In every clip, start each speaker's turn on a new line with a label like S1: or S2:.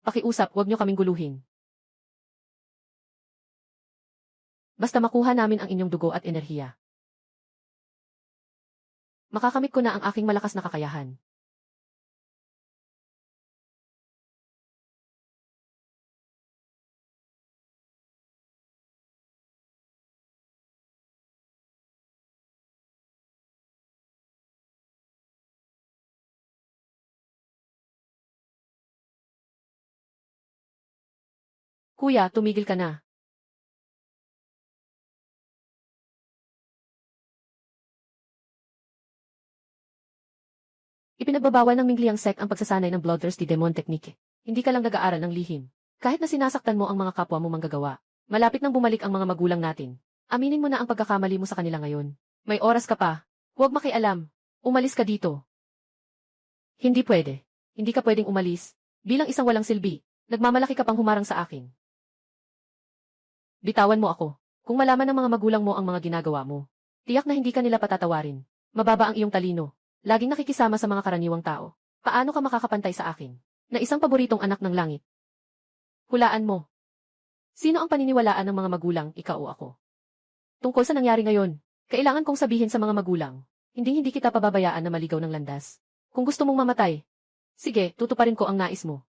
S1: Pakiusap, huwag niyo kaming guluhin. Basta makuha namin ang inyong dugo at enerhiya. Makakamit ko na ang aking malakas na kakayahan. Kuya, tumigil ka na. Ipinagbabawal ng Mingliang Sect ang pagsasanay ng Bloodthirsty Demon Technique. Hindi ka lang nag-aaral ng lihim. Kahit na sinasaktan mo ang mga kapwa mo manggagawa, malapit nang bumalik ang mga magulang natin. Aminin mo na ang pagkakamali mo sa kanila ngayon. May oras ka pa. Huwag makialam. Umalis ka dito. Hindi pwede. Hindi ka pwedeng umalis. Bilang isang walang silbi, nagmamalaki ka pang humarang sa akin. Bitawan mo ako. Kung malaman ng mga magulang mo ang mga ginagawa mo, tiyak na hindi ka nila patatawarin. Mababa ang iyong talino. Laging nakikisama sa mga karaniwang tao. Paano ka makakapantay sa akin? Na isang paboritong anak ng langit. Hulaan mo. Sino ang paniniwalaan ng mga magulang, ikaw o ako? Tungkol sa nangyari ngayon, kailangan kong sabihin sa mga magulang, hindi kita pababayaan na maligaw ng landas. Kung gusto mong mamatay, sige, tutuparin ko ang nais mo.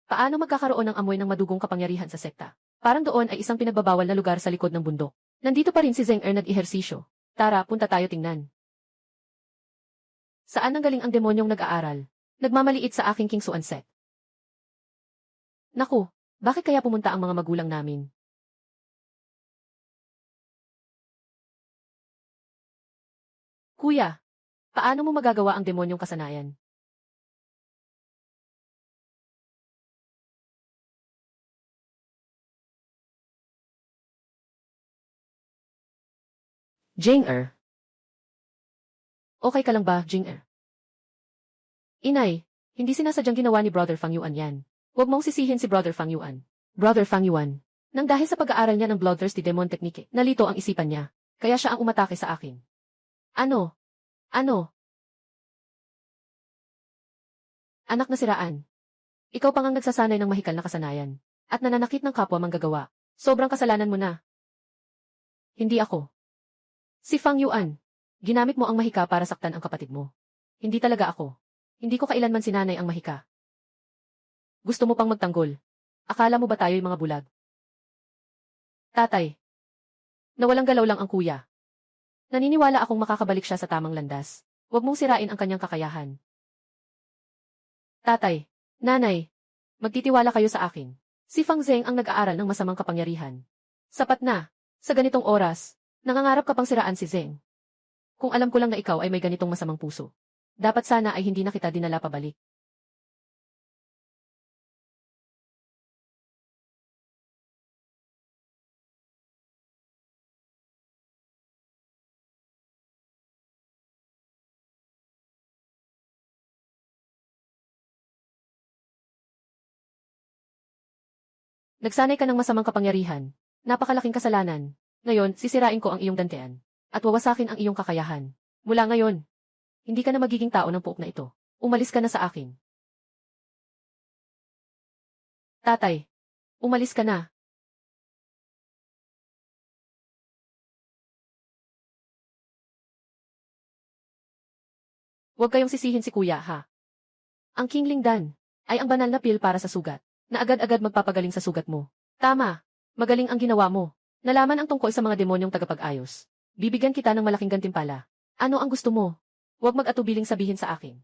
S1: Paano magkakaroon ng amoy ng madugong kapangyarihan sa sekta? Parang doon ay isang pinagbabawal na lugar sa likod ng bundok. Nandito pa rin si Zheng Er nag-ehersisyo. Tara, punta tayo tingnan. Saan nanggaling ang demonyong nag-aaral? Nagmamaliit sa aking King Xuan Sect. Naku, bakit kaya pumunta ang mga magulang namin? Kuya, paano mo magagawa ang demonyong kasanayan? Jing Er. Okay ka lang ba, Jing Er? Inay, hindi sinasadyang ginawa ni Brother Fang Yuan yan. Huwag mong sisihin si Brother Fang Yuan. Brother Fang Yuan. Nang dahil sa pag-aaral niya ng Bloodthirsty Demon Technique, nalito ang isipan niya. Kaya siya ang umatake sa akin. Ano? Ano? Anak na siraan. Ikaw pang ang nagsasanay ng mahikal na kasanayan. At nananakit ng kapwa manggagawa. Sobrang kasalanan mo na. Hindi ako. Si Fang Yuan. Ginamit mo ang mahika para saktan ang kapatid mo. Hindi talaga ako. Hindi ko kailanman sinanay ang mahika. Gusto mo pang magtanggol? Akala mo ba tayo'y mga bulag? Tatay. Nawalang galaw lang ang kuya. Naniniwala akong makakabalik siya sa tamang landas. Huwag mong sirain ang kanyang kakayahan. Tatay. Nanay. Magtitiwala kayo sa akin. Si Fang Zheng ang nag-aaral ng masamang kapangyarihan. Sapat na. Sa ganitong oras, nangangarap ka pang siraan si Zheng. Kung alam ko lang na ikaw ay may ganitong masamang puso. Dapat sana ay hindi na kita dinala pabalik. Nagsanay ka ng masamang kapangyarihan. Napakalaking kasalanan. Ngayon, sisirain ko ang iyong dantean. At wawasakin ang iyong kakayahan. Mula ngayon, hindi ka na magiging tao ng puok na ito. Umalis ka na sa akin. Tatay, umalis ka na. Huwag kayong sisihin si kuya, ha? Ang King Lingdan ay ang banal na pil para sa sugat, na agad-agad magpapagaling sa sugat mo. Tama, magaling ang ginawa mo. Nalaman ang tungkol sa mga demonyong tagapag-ayos. Bibigyan kita ng malaking gantimpala. Ano ang gusto mo? Huwag mag-atubiling sabihin sa akin.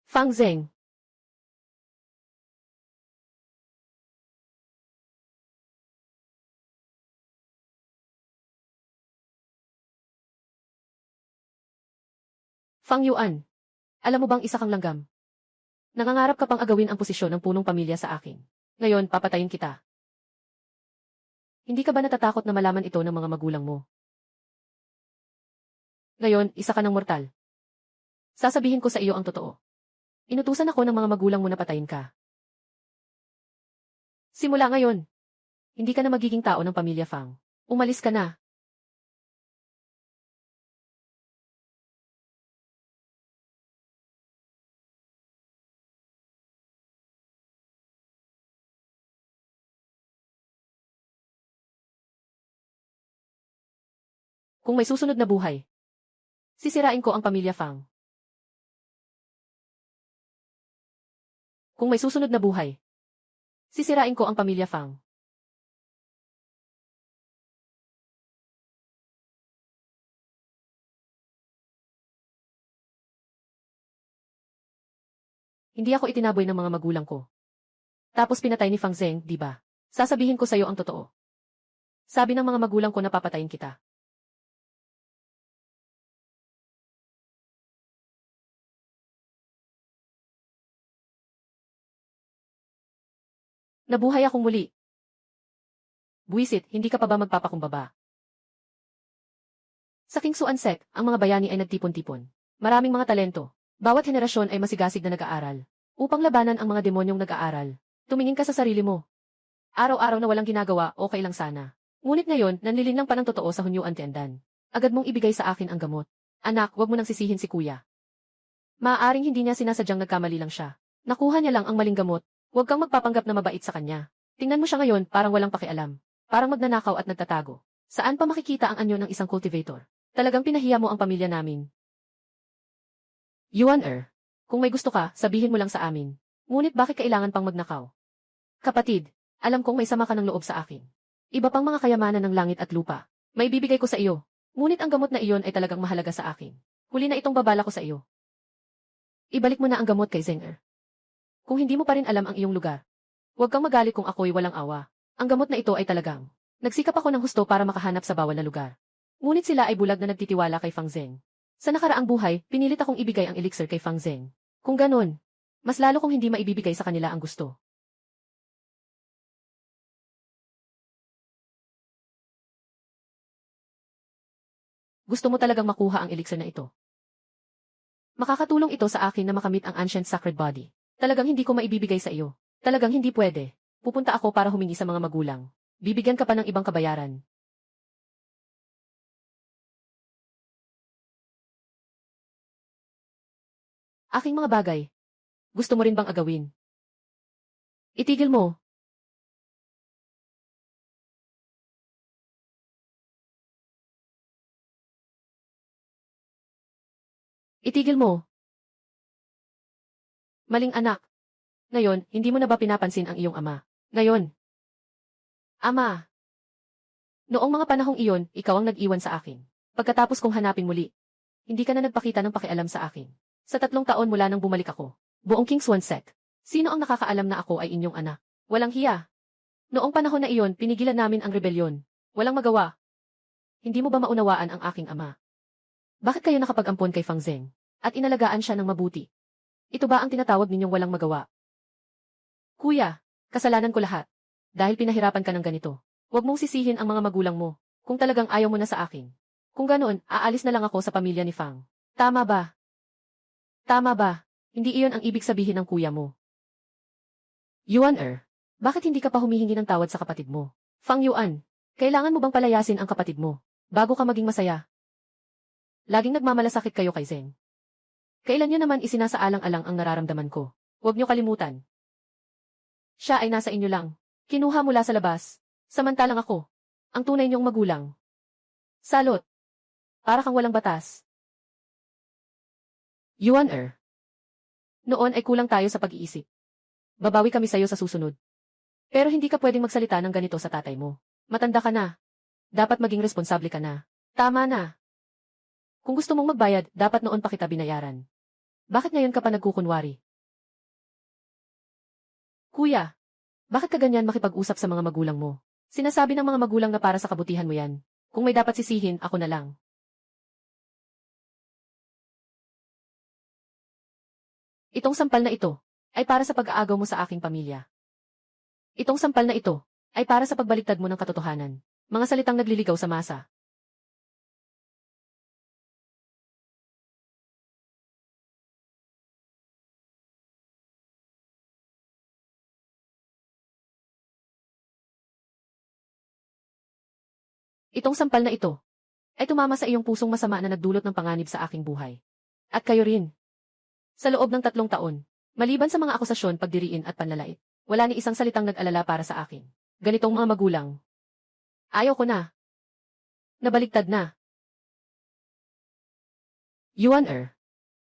S1: Fang Zheng. Fang Yuan. Alam mo bang isa kang langgam? Nangangarap ka pang agawin ang posisyon ng punong pamilya sa akin. Ngayon, papatayin kita. Hindi ka ba natatakot na malaman ito ng mga magulang mo? Ngayon, isa ka ng mortal. Sasabihin ko sa iyo ang totoo. Inutusan ako ng mga magulang mo na patayin ka. Simula ngayon, hindi ka na magiging tao ng pamilya Fang. Umalis ka na. Kung may susunod na buhay, sisirain ko ang pamilya Fang. Kung may susunod na buhay, sisirain ko ang pamilya Fang. Hindi ako itinaboy ng mga magulang ko. Tapos pinatay ni Fang Zeng, di ba? Sasabihin ko sa iyo ang totoo. Sabi ng mga magulang ko na papatayin kita. Nabuhay akong muli. Buwisit, hindi ka pa ba magpapakumbaba? Sa King Suan Sect, ang mga bayani ay nagtipon-tipon. Maraming mga talento. Bawat henerasyon ay masigasig na nag-aaral. Upang labanan ang mga demonyong nag-aaral. Tumingin ka sa sarili mo. Araw-araw na walang ginagawa, okay lang sana. Ngunit ngayon, nanlilinlang pa ng totoo sa Hunyuan Tiandan. Agad mong ibigay sa akin ang gamot. Anak, wag mo nang sisihin si kuya. Maaaring hindi niya sinasadyang nagkamali lang siya. Nakuha niya lang ang maling gamot. Huwag kang magpapanggap na mabait sa kanya. Tingnan mo siya ngayon, parang walang pakialam. Parang magnanakaw at nagtatago. Saan pa makikita ang anyo ng isang cultivator? Talagang pinahiya mo ang pamilya namin. Yuan kung may gusto ka, sabihin mo lang sa amin. Ngunit bakit kailangan pang magnakaw? Kapatid, alam kong may sama ka ng loob sa akin. Iba pang mga kayamanan ng langit at lupa. May bibigay ko sa iyo. Ngunit ang gamot na iyon ay talagang mahalaga sa akin. Huli na itong babala ko sa iyo. Ibalik mo na ang gamot kay Zenger. Kung hindi mo pa rin alam ang iyong lugar, huwag kang magalit kung ako'y walang awa. Ang gamot na ito ay talagang. Nagsikap ako ng husto para makahanap sa bawal na lugar. Ngunit sila ay bulag na nagtitiwala kay Fang Zeng. Sa nakaraang buhay, pinilit akong ibigay ang elixir kay Fang Zeng. Kung ganun, mas lalo kong hindi maibibigay sa kanila ang gusto. Gusto mo talagang makuha ang elixir na ito. Makakatulong ito sa akin na makamit ang ancient sacred body. Talagang hindi ko maibibigay sa iyo. Talagang hindi pwede. Pupunta ako para humingi sa mga magulang. Bibigyan ka pa ng ibang kabayaran. Aking mga bagay. Gusto mo rin bang agawin? Itigil mo. Itigil mo. Maling anak. Ngayon, hindi mo na ba pinapansin ang iyong ama? Ngayon. Ama. Noong mga panahong iyon, ikaw ang nag-iwan sa akin. Pagkatapos kong hanapin muli, hindi ka na nagpakita ng pakialam sa akin. Sa 3 taon mula nang bumalik ako, buong King Swan Sect, sino ang nakakaalam na ako ay inyong anak? Walang hiya. Noong panahon na iyon, pinigilan namin ang rebelyon. Walang magawa. Hindi mo ba maunawaan ang aking ama? Bakit kayo nakapag-ampon kay Fang Zeng? At inalagaan siya ng mabuti? Ito ba ang tinatawag ninyong walang magawa? Kuya, kasalanan ko lahat. Dahil pinahirapan ka ng ganito. Huwag mong sisihin ang mga magulang mo, kung talagang ayaw mo na sa akin. Kung ganoon, aalis na lang ako sa pamilya ni Fang. Tama ba? Tama ba? Hindi iyon ang ibig sabihin ng kuya mo. Yuan bakit hindi ka pa humihingi ng tawad sa kapatid mo? Fang Yuan, kailangan mo bang palayasin ang kapatid mo, bago ka maging masaya? Laging nagmamalasakit kayo kay Zeng. Kailan niyo naman isinasaalang-alang ang nararamdaman ko? Huwag niyo kalimutan. Siya ay nasa inyo lang. Kinuha mula sa labas. Samantalang ako, ang tunay niyong magulang. Salot. Para kang walang batas. Yuan noon ay kulang tayo sa pag-iisip. Babawi kami sa'yo sa susunod. Pero hindi ka pwedeng magsalita ng ganito sa tatay mo. Matanda ka na. Dapat maging responsable ka na. Tama na. Kung gusto mong magbayad, dapat noon pa kita binayaran. Bakit ngayon ka pa nagkukunwari? Kuya, bakit ka ganyan makipag-usap sa mga magulang mo? Sinasabi ng mga magulang na para sa kabutihan mo yan. Kung may dapat sisihin, ako na lang. Itong sampal na ito ay para sa pag-aagaw mo sa aking pamilya. Itong sampal na ito ay para sa pagbaliktad mo ng katotohanan. Mga salitang nagliligaw sa masa. Itong sampal na ito ay tumama sa iyong pusong masama na nagdulot ng panganib sa aking buhay. At kayo rin. Sa loob ng 3 taon, maliban sa mga akusasyon, pagdiriin at panlalait, wala ni isang salitang nag-alala para sa akin. Ganitong mga magulang. Ayaw ko na. Nabaligtad na. Yuan.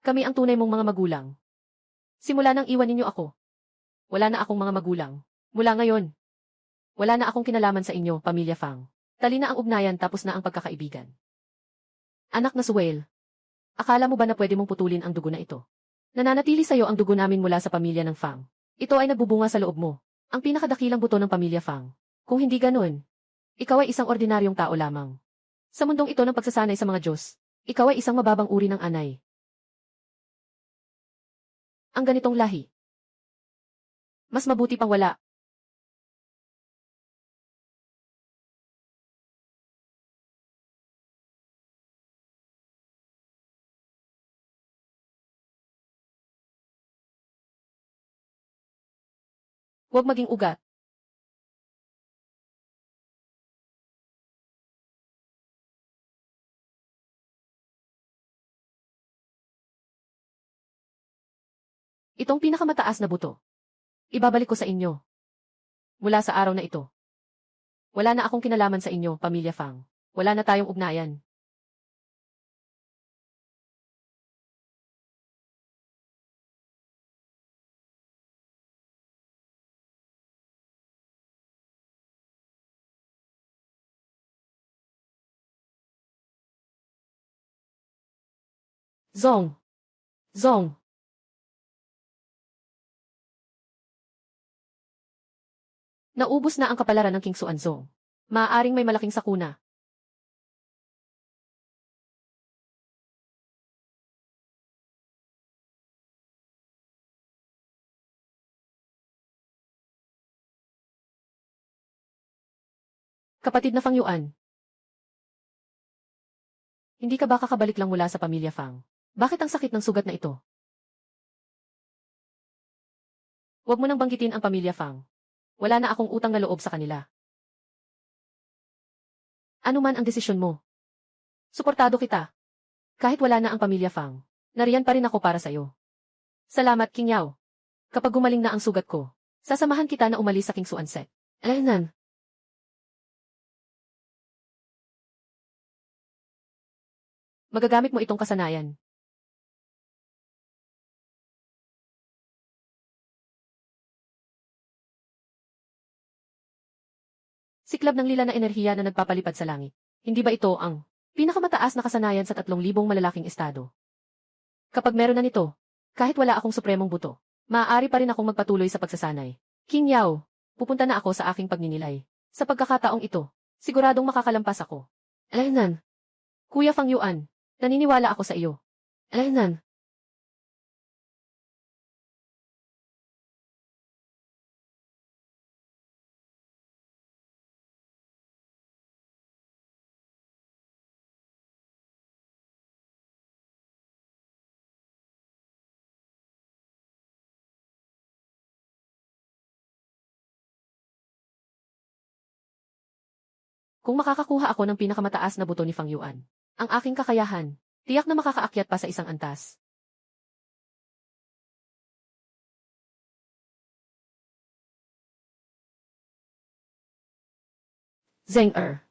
S1: Kami ang tunay mong mga magulang. Simula nang iwan ninyo ako, wala na akong mga magulang. Mula ngayon, wala na akong kinalaman sa inyo, Pamilya Fang. Tali na ang ugnayan, tapos na ang pagkakaibigan. Anak na Suwail, akala mo ba na pwede mong putulin ang dugo na ito? Nananatili sa'yo ang dugo namin mula sa pamilya ng Fang. Ito ay nagbubunga sa loob mo. Ang pinakadakilang buto ng Pamilya Fang. Kung hindi ganun, ikaw ay isang ordinaryong tao lamang. Sa mundong ito ng pagsasanay sa mga Diyos, ikaw ay isang mababang uri ng anay. Ang ganitong lahi. Mas mabuti pang wala. Huwag maging ugat. Itong pinakamataas na buto. Ibabalik ko sa inyo. Mula sa araw na ito. Wala na akong kinalaman sa inyo, Pamilya Fang. Wala na tayong ugnayan. Zong. Zong. Naubos na ang kapalaran ng King Xuanzong. Maaaring may malaking sakuna. Kapatid na Fang Yuan. Hindi ka ba kakabalik lang mula sa Pamilya Fang? Bakit ang sakit ng sugat na ito? Huwag mo nang banggitin ang Pamilya Fang. Wala na akong utang na loob sa kanila. Ano man ang desisyon mo, suportado kita. Kahit wala na ang Pamilya Fang, nariyan pa rin ako para sa'yo. Salamat, King Yao. Kapag gumaling na ang sugat ko, sasamahan kita na umalis sa King Xuanset. Alaynan. Magagamit mo itong kasanayan. Siklab ng lila na enerhiya na nagpapalipad sa langit. Hindi ba ito ang pinakamataas na kasanayan sa 3,000 malalaking estado? Kapag meron na nito, kahit wala akong supremong buto, maaari pa rin akong magpatuloy sa pagsasanay. King Yao, pupunta na ako sa aking pagninilay. Sa pagkakataong ito, siguradong makakalampas ako. Alaynan. Kuya Fang Yuan, naniniwala ako sa iyo. Alaynan. Kung makakakuha ako ng pinakamataas na buto ni Fang Yuan, ang aking kakayahan, tiyak na makakaakyat pa sa isang antas. Zeng-er.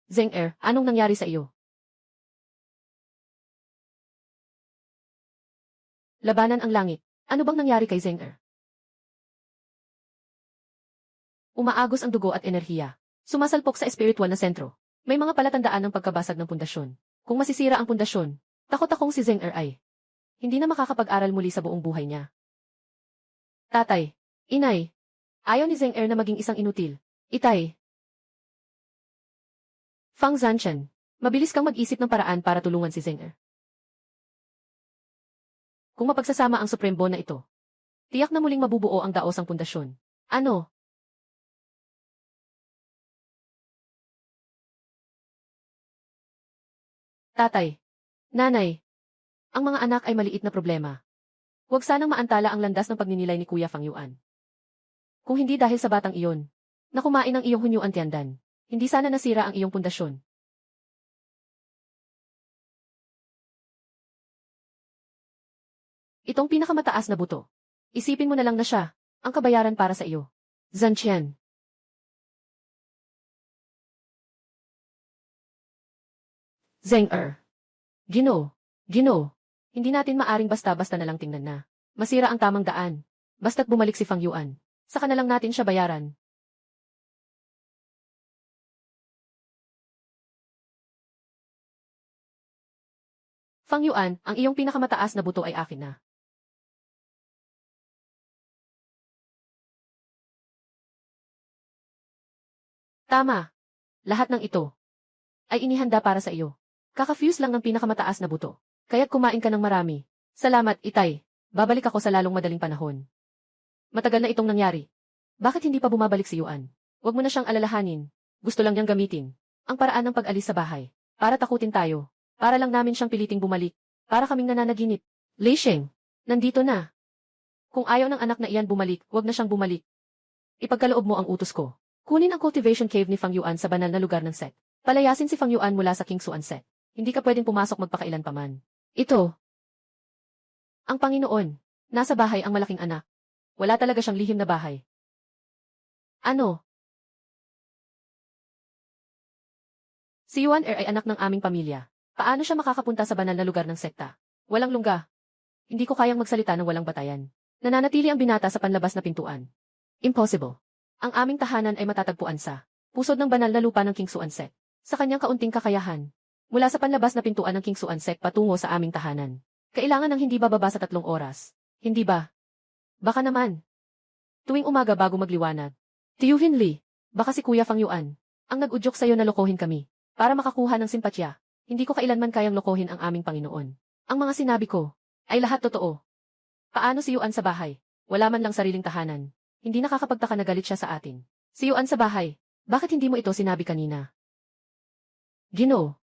S1: Zeng-er, anong nangyari sa iyo? Labanan ang langit. Ano bang nangyari kay Zeng-er? Umaagos ang dugo at enerhiya. Sumasalpok sa espiritual na sentro. May mga palatandaan ng pagkabasag ng pundasyon. Kung masisira ang pundasyon, takot akong si Zeng-er ay hindi na makakapag-aral muli sa buong buhay niya. Tatay, inay, ayaw ni Zeng-er na maging isang inutil. Itay. Fang Zanshan, mabilis kang mag-isip ng paraan para tulungan si Zeng-er. Kung mapagsasama ang Supreme Bond na ito, tiyak na muling mabubuo ang daos ang pundasyon. Ano? Tatay. Nanay. Ang mga anak ay maliit na problema. Huwag sanang maantala ang landas ng pagninilay ni Kuya Fang Yuan. Kung hindi dahil sa batang iyon, na kumain ang iyong hunyuan tiyandan, Hindi sana nasira ang iyong pundasyon. Itong pinakamataas na buto. Isipin mo na lang na siya, ang kabayaran para sa iyo. Zanqian. Zeng-er. Gino. Gino. Hindi natin maaring basta-basta na lang tingnan na. Masira ang tamang daan. Basta't bumalik si Fang Yuan. Saka na lang natin siya bayaran. Fang Yuan, ang iyong pinakamataas na buto ay akin na. Tama. Lahat ng ito ay inihanda para sa iyo. Kaka-fuse lang ng pinakamataas na buto. Kaya't kumain ka ng marami. Salamat, Itay. Babalik ako sa lalong madaling panahon. Matagal na itong nangyari. Bakit hindi pa bumabalik si Yuan? Huwag mo na siyang alalahanin. Gusto lang niyang gamitin ang paraan ng pag-alis sa bahay. Para takutin tayo. Para lang namin siyang piliting bumalik. Para kaming nananaginip. Lei Sheng, nandito na. Kung ayaw ng anak na iyan bumalik, huwag na siyang bumalik. Ipagkaloob mo ang utos ko. Kunin ang cultivation cave ni Fang Yuan sa banal na lugar ng Set. Palayasin si Fang Yuan mula sa King Xuan Set. Hindi ka pwedeng pumasok magpakailan paman. Ito. Ang Panginoon. Nasa bahay ang malaking anak. Wala talaga siyang lihim na bahay. Ano? Si Yuan ay anak ng aming pamilya. Paano siya makakapunta sa banal na lugar ng sekta? Walang lungga. Hindi ko kayang magsalita ng walang batayan. Nananatili ang binata sa panlabas na pintuan. Impossible. Ang aming tahanan ay matatagpuan sa pusod ng banal na lupa ng King Xuan Sek. Sa kanyang kaunting kakayahan. Mula sa panlabas na pintuan ng King Xuan Sek patungo sa aming tahanan. Kailangan ng hindi bababa sa 3 oras. Hindi ba? Baka naman. Tuwing umaga bago magliwanag. Tiyuhin Li, baka si Kuya Fang Yuan ang nag-udyok sa'yo na lokohin kami. Para makakuha ng simpatya. Hindi ko kailanman kayang lokohin ang aming Panginoon. Ang mga sinabi ko ay lahat totoo. Paano si Yuan sa bahay? Wala man lang sariling tahanan. Hindi nakakapagtaka na galit siya sa atin. Si Yuan sa bahay. Bakit hindi mo ito sinabi kanina? Gino.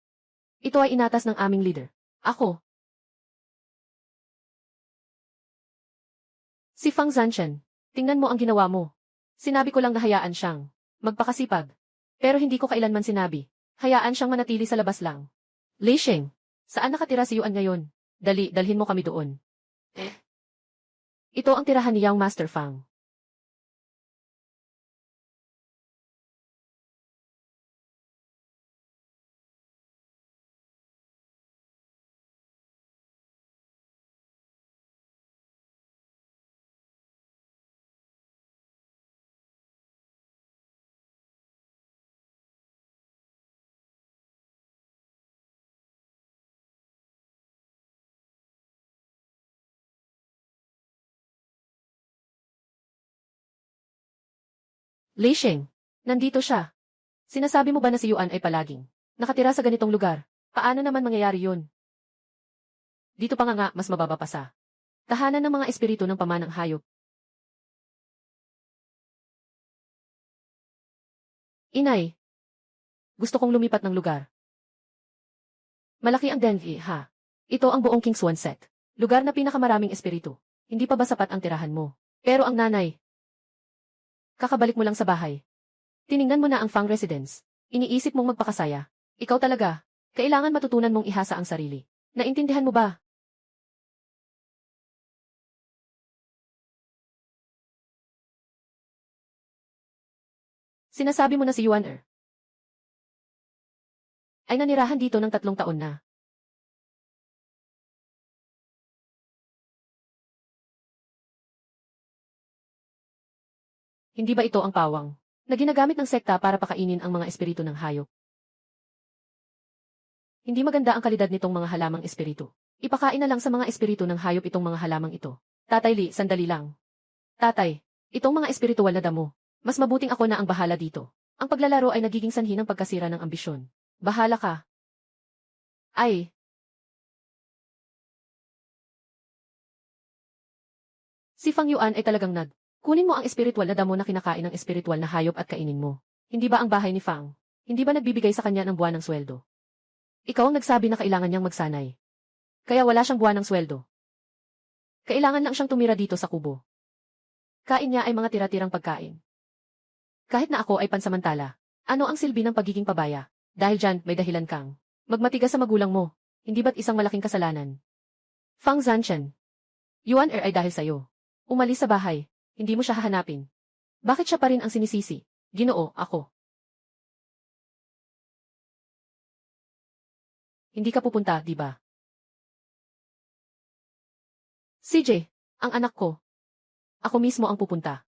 S1: Ito ay inatas ng aming leader. Ako. Si Fang Zanqian. Tingnan mo ang ginawa mo. Sinabi ko lang na hayaan siyang magpakasipag. Pero hindi ko kailanman sinabi. Hayaan siyang manatili sa labas lang. Lei Sheng. Saan nakatira si Yuan ngayon? Dali, dalhin mo kami doon. Ito ang tirahan ni Yang Master Fang. Lei Sheng. Nandito siya. Sinasabi mo ba na si Yuan ay palaging nakatira sa ganitong lugar? Paano naman mangyayari yun? Dito pa nga mas mababa pa sa tahanan ng mga espiritu ng pamanang hayop. Inay. Gusto kong lumipat ng lugar. Malaki ang dengue, ha? Ito ang buong King Xuan Set. Lugar na pinakamaraming espiritu. Hindi pa ba sapat ang tirahan mo? Pero ang nanay. Kakabalik mo lang sa bahay. Tiningnan mo na ang Fang Residence. Iniisip mong magpakasaya. Ikaw talaga. Kailangan matutunan mong ihasa ang sarili. Naintindihan mo ba? Sinasabi mo na si Yuan ay nanirahan dito ng 3 taon na. Hindi ba ito ang pawang na ginagamit ng sekta para pakainin ang mga espiritu ng hayop? Hindi maganda ang kalidad nitong mga halamang espiritu. Ipakain na lang sa mga espiritu ng hayop itong mga halamang ito. Tatay Li, sandali lang. Tatay, itong mga espiritual na damo. Mas mabuting ako na ang bahala dito. Ang paglalaro ay nagiging sanhi ng pagkasira ng ambisyon. Bahala ka. Ay. Si Fang Yuan ay talagang kunin mo ang espiritual na damo na kinakain ng espiritual na hayop at kainin mo. Hindi ba ang bahay ni Fang? Hindi ba nagbibigay sa kanya ng buwan ng sweldo? Ikaw ang nagsabi na kailangan niyang magsanay. Kaya wala siyang buwan ng sweldo. Kailangan lang siyang tumira dito sa kubo. Kain niya ay mga tira-tirang pagkain. Kahit na ako ay pansamantala. Ano ang silbi ng pagiging pabaya? Dahil dyan, may dahilan kang magmatigas sa magulang mo. Hindi ba't isang malaking kasalanan? Fang Zanshan. Yuan ay dahil sa'yo. Umalis sa bahay. Hindi mo siya hahanapin. Bakit siya pa rin ang sinisisi? Ginoo, ako. Hindi ka pupunta, di ba? CJ, ang anak ko. Ako mismo ang pupunta.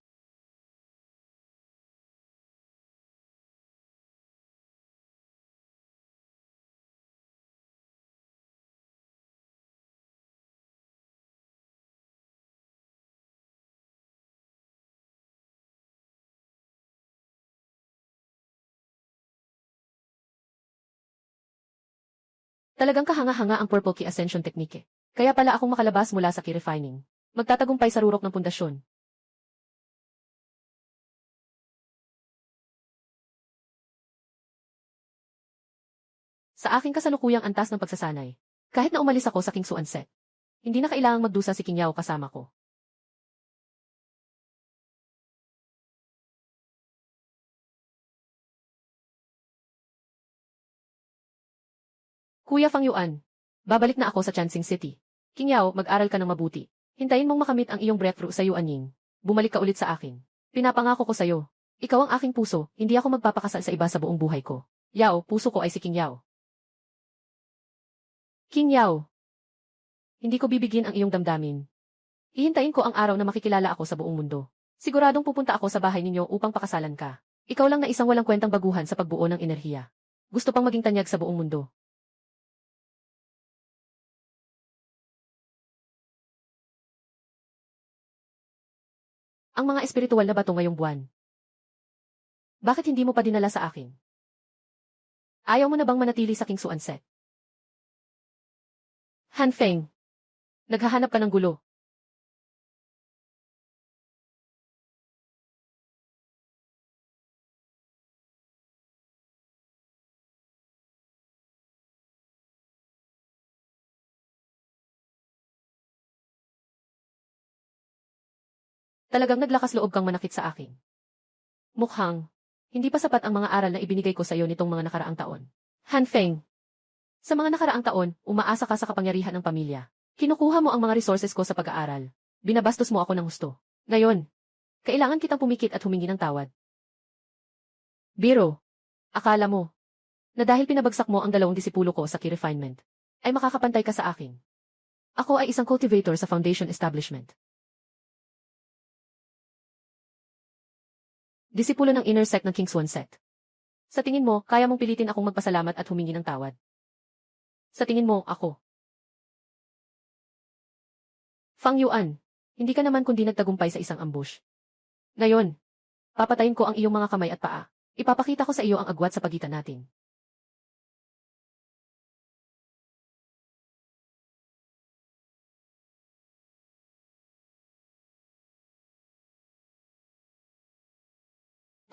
S1: Talagang kahanga-hanga ang Purple Key Ascension Technique. Kaya pala akong makalabas mula sa key refining. Magtatagumpay sa rurok ng pundasyon. Sa aking kasalukuyang antas ng pagsasanay. Kahit na umalis ako sa King Suan Set. Hindi na kailangang magdusa si King Yao kasama ko. Kuya Fang Yuan, babalik na ako sa Chansing City. King Yao, mag-aral ka ng mabuti. Hintayin mong makamit ang iyong breakthrough sa Yuanying. Bumalik ka ulit sa akin. Pinapangako ko sa'yo. Ikaw ang aking puso, hindi ako magpapakasal sa iba sa buong buhay ko. Yao, puso ko ay si King Yao. King Yao. Hindi ko bibigin ang iyong damdamin. Hihintayin ko ang araw na makikilala ako sa buong mundo. Siguradong pupunta ako sa bahay ninyo upang pakasalan ka. Ikaw lang na isang walang kwentang baguhan sa pagbuo ng enerhiya. Gusto pang maging tanyag sa buong mundo. Ang mga espiritual na bato ngayong buwan. Bakit hindi mo pa dinala sa akin? Ayaw mo na bang manatili sa King Suan Set? Han Feng. Naghahanap ka ng gulo. Talagang naglakas loob kang manakit sa akin. Mukhang, hindi pa sapat ang mga aral na ibinigay ko sa iyo nitong mga nakaraang taon. Han Feng. Sa mga nakaraang taon, umaasa ka sa kapangyarihan ng pamilya. Kinukuha mo ang mga resources ko sa pag-aaral. Binabastos mo ako ng husto. Ngayon, kailangan kitang pumikit at humingi ng tawad. Biro, akala mo, na dahil pinabagsak mo ang 2 disipulo ko sa key refinement, ay makakapantay ka sa akin. Ako ay isang cultivator sa foundation establishment. Disipulo ng inner sect ng King Suan Sect. Sa tingin mo, kaya mong pilitin akong magpasalamat at humingi ng tawad? Sa tingin mo, ako? Fang Yuan, hindi ka naman kundi nagtagumpay sa isang ambush. Ngayon, papatayin ko ang iyong mga kamay at paa. Ipapakita ko sa iyo ang agwat sa pagitan natin.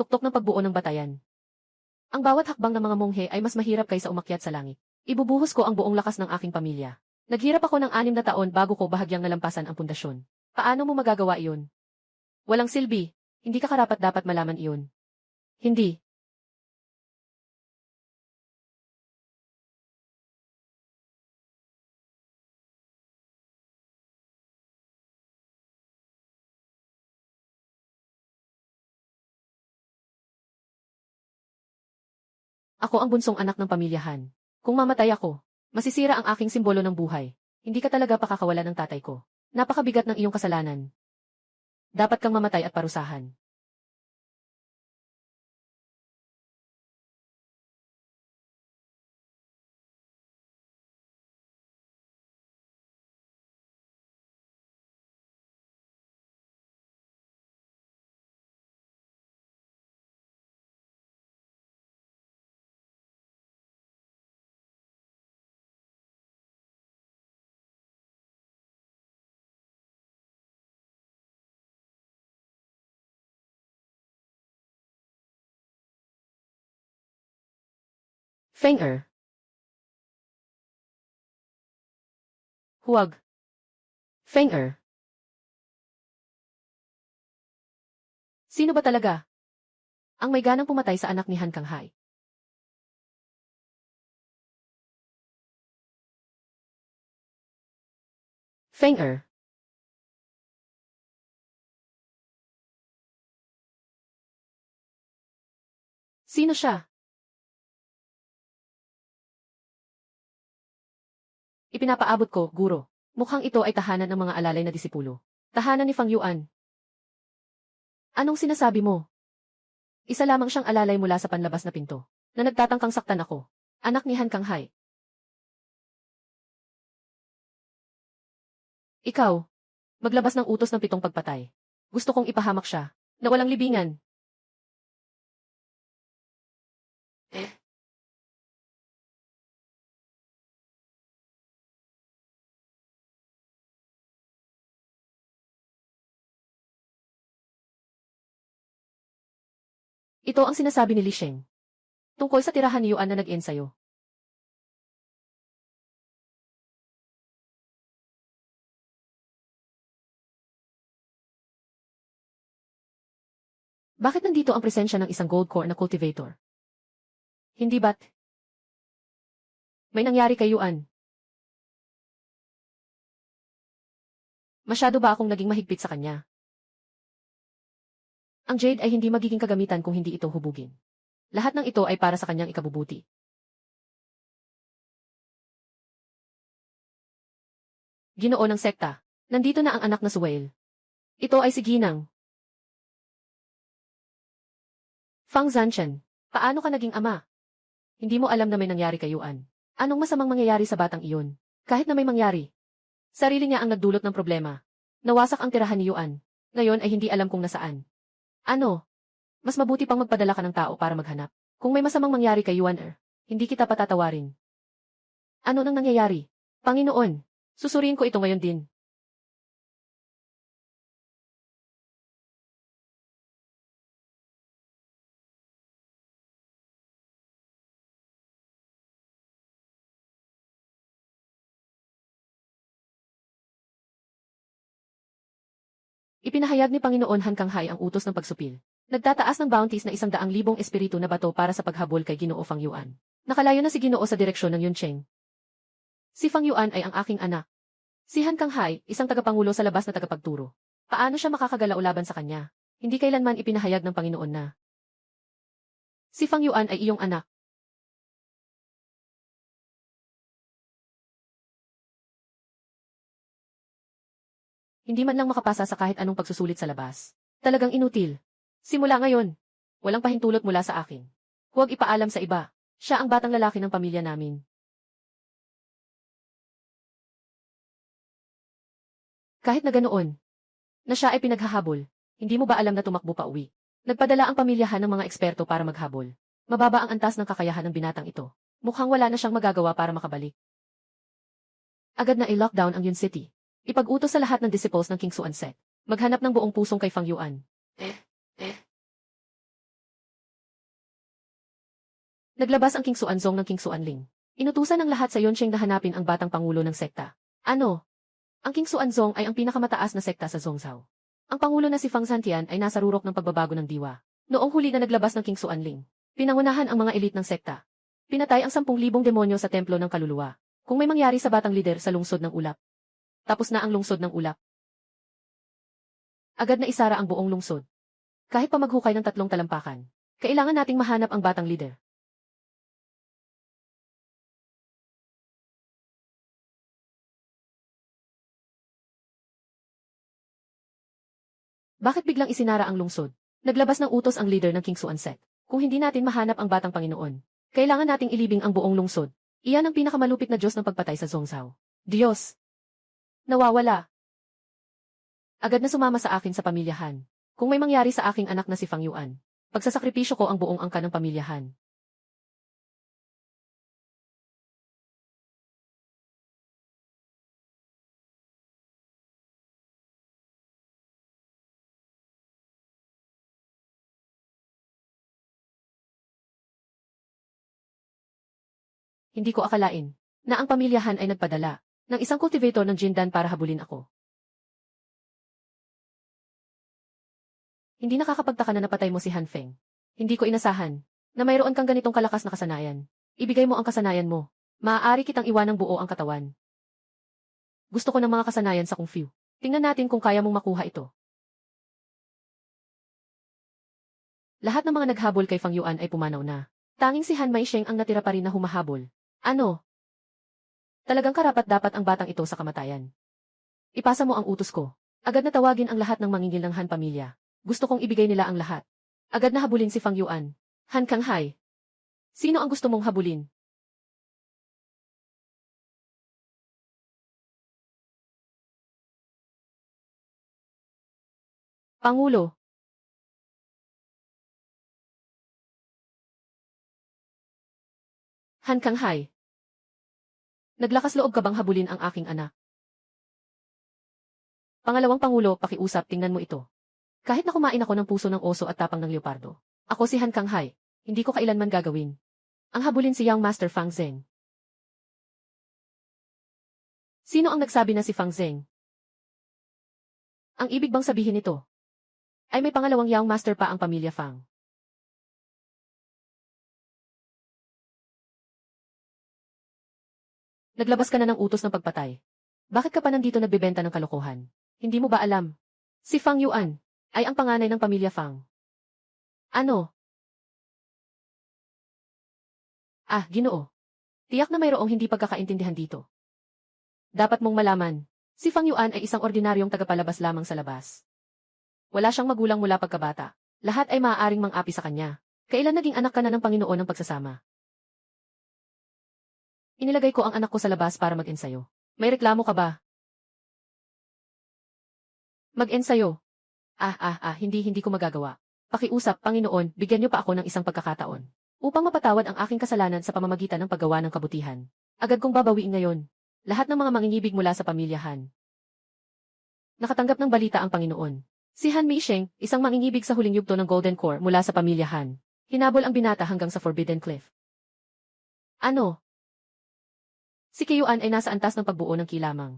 S1: Tuktok ng pagbuo ng batayan. Ang bawat hakbang ng mga monghe ay mas mahirap kaysa umakyat sa langit. Ibubuhos ko ang buong lakas ng aking pamilya. Naghirap ako ng 6 na taon bago ko bahagyang nalampasan ang pundasyon. Paano mo magagawa iyon? Walang silbi. Hindi ka karapat-dapat malaman iyon. Hindi. Ako ang bunsong anak ng pamilyahan. Kung mamatay ako, masisira ang aking simbolo ng buhay. Hindi ka talaga pakakawalan ng tatay ko. Napakabigat ng iyong kasalanan. Dapat kang mamatay at parusahan. Feng-er. Huwag. Feng-er. Sino ba talaga? ang may ganang pumatay sa anak ni Han Kang-hai. Feng Er. Sino siya? Ipinapaabot ko, guro. Mukhang ito ay tahanan ng mga alalay na disipulo. Tahanan ni Fang Yuan. Anong sinasabi mo? Isa lamang siyang alalay mula sa panlabas na pinto, na nagtatangkang saktan ako. Anak ni Han Kang-hai. Ikaw, maglabas ng utos ng 7 pagpatay. Gusto kong ipahamak siya, na walang libingan. Ito ang sinasabi ni Li Sheng. Tungkol sa tirahan ni Yuan na nag-ensayo. Bakit nandito ang presensya ng isang gold core na cultivator? Hindi ba't may nangyari kay Yuan? Masyado ba akong naging mahigpit sa kanya? Ang Jade ay hindi magiging kagamitan kung hindi ito hubugin. Lahat ng ito ay para sa kanyang ikabubuti. Ginoo ng sekta, nandito na ang anak na Suwail. Ito ay si Ginang. Fang Zanshan, paano ka naging ama? Hindi mo alam na may nangyari kay Yuan. Anong masamang mangyayari sa batang iyon? Kahit na may mangyari. Sarili niya ang nagdulot ng problema. Nawasak ang tirahan ni Yuan. Ngayon ay hindi alam kung nasaan. Ano? Mas mabuti pang magpadala ka ng tao para maghanap. Kung may masamang mangyari kay Yuan hindi kita patatawarin. Ano nang nangyayari? Panginoon, susuriin ko ito ngayon din. Ipinahayag ni Panginoon Han Kang-hai ang utos ng pagsupil. Nagtataas ng bounties na 100,000 espiritu na bato para sa paghabol kay Ginoo Fang Yuan. Nakalayo na si Ginoo sa direksyon ng Yuncheng. Si Fang Yuan ay ang aking anak. Si Han Kang-hai, isang tagapangulo sa labas na tagapagturo. Paano siya makakagalaw laban sa kanya? Hindi kailanman ipinahayag ng Panginoon na si Fang Yuan ay iyong anak. Hindi man lang makapasa sa kahit anong pagsusulit sa labas. Talagang inutil. Simula ngayon, walang pahintulot mula sa akin. Huwag ipaalam sa iba. Siya ang batang lalaki ng pamilya namin. Kahit na ganoon, na siya ay pinaghahabol, hindi mo ba alam na tumakbo pa uwi? Nagpadala ang pamilyahan ng mga eksperto para maghabol. Mababa ang antas ng kakayahan ng binatang ito. Mukhang wala na siyang magagawa para makabalik. Agad na i-lockdown ang Yun City. Ipag-utos sa lahat ng disciples ng King Xuanzet. Maghanap ng buong pusong kay Fang Yuan. Naglabas ang King Xuanzong ng King Xuanling. Inutusan ng lahat sa Yuncheng na hanapin ang batang pangulo ng sekta. Ano? Ang King Xuanzong ay ang pinakamataas na sekta sa Zhongzhou. Ang pangulo na si Fang Zantian ay nasa rurok ng pagbabago ng diwa. Noong huli na naglabas ng King Xuanling, pinangunahan ang mga elite ng sekta. Pinatay ang 10,000 demonyo sa templo ng kaluluwa. Kung may mangyari sa batang lider sa lungsod ng ulap. Tapos na ang lungsod ng ulap. Agad na isara ang buong lungsod. Kahit pa maghukay ng 3 talampakan, kailangan nating mahanap ang batang lider. Bakit biglang isinara ang lungsod? Naglabas ng utos ang leader ng King Xuanzet. Kung hindi natin mahanap ang batang Panginoon, kailangan nating ilibing ang buong lungsod. Iyan ang pinakamalupit na Diyos ng pagpatay sa Zhongzhou. Diyos! Nawawala. Agad na sumama sa akin sa pamilyahan. Kung may mangyari sa aking anak na si Fang Yuan, pagsasakripisyo ko ang buong angka ng pamilyahan. Hindi ko akalain na ang pamilyahan ay nagpadala ng isang cultivator ng Jindan para habulin ako. Hindi nakakapagtaka na napatay mo si Han Feng. Hindi ko inasahan na mayroon kang ganitong kalakas na kasanayan. Ibigay mo ang kasanayan mo. Maaari kitang iwanang buo ang katawan. Gusto ko ng mga kasanayan sa Kung Fu. Tingnan natin kung kaya mong makuha ito. Lahat ng mga naghabol kay Fang Yuan ay pumanaw na. Tanging si Han Maisheng ang natira pa rin na humahabol. Ano? Talagang karapat-dapat ang batang ito sa kamatayan. Ipasa mo ang utos ko. Agad na tawagin ang lahat ng mangingil ng Han pamilya. Gusto kong ibigay nila ang lahat. Agad na habulin si Fang Yuan. Han Kanghai. Sino ang gusto mong habulin? Pangulo. Han Kanghai. Naglakas loob ka bang habulin ang aking anak? Pangalawang Pangulo, pakiusap, tingnan mo ito. Kahit na kumain ako ng puso ng oso at tapang ng leopardo, ako si Han Kanghai, hindi ko kailanman gagawin. Ang habulin si Young Master Fang Zeng. Sino ang nagsabi na si Fang Zeng? Ang ibig bang sabihin nito ay may pangalawang Young Master pa ang pamilya Fang. Naglabas ka na ng utos ng pagpatay. Bakit ka pa nandito nagbebenta ng kalokohan? Hindi mo ba alam? Si Fang Yuan ay ang panganay ng pamilya Fang. Ano? Ah, Ginoo. Tiyak na mayroong hindi pagkakaintindihan dito. Dapat mong malaman, si Fang Yuan ay isang ordinaryong tagapalabas lamang sa labas. Wala siyang magulang mula pagkabata. Lahat ay maaaring mang-api sa kanya. Kailan naging anak ka na ng Panginoon ng pagsasama? Inilagay ko ang anak ko sa labas para mag-ensayo. May reklamo ka ba? Mag-ensayo? Hindi ko magagawa. Pakiusap, Panginoon, bigyan niyo pa ako ng isang pagkakataon. Upang mapatawad ang aking kasalanan sa pamamagitan ng paggawa ng kabutihan. Agad kong babawiin ngayon. Lahat ng mga mangingibig mula sa pamilyahan. Nakatanggap ng balita ang Panginoon. Si Han Meisheng, isang mangingibig sa huling yugto ng Golden Core mula sa pamilyahan. Hinabol ang binata hanggang sa Forbidden Cliff. Ano? Si Kiyuan ay nasa antas ng pagbuo ng kilamang.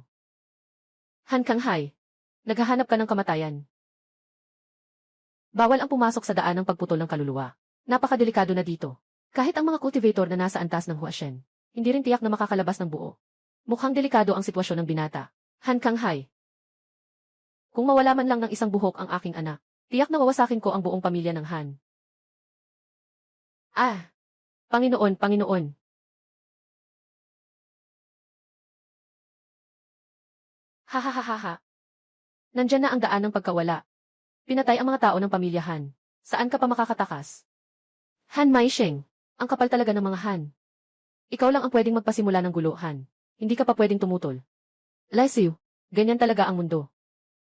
S1: Han Kanghai. Naghahanap ka ng kamatayan. Bawal ang pumasok sa daan ng pagputol ng kaluluwa. Napakadelikado na dito. Kahit ang mga cultivator na nasa antas ng Huashen, hindi rin tiyak na makakalabas ng buo. Mukhang delikado ang sitwasyon ng binata. Han Kanghai. Kung mawala man lang ng isang buhok ang aking anak, tiyak na wawasakin ko ang buong pamilya ng Han. Ah! Panginoon, Panginoon. Ha. Nandyan na ang daan ng pagkawala. Pinatay ang mga tao ng pamilyahan. Saan ka pa makakatakas? Han Maisheng, ang kapal talaga ng mga Han. Ikaw lang ang pwedeng magpasimula ng gulo, Han. Hindi ka pa pwedeng tumutol. Lesiu, ganyan talaga ang mundo.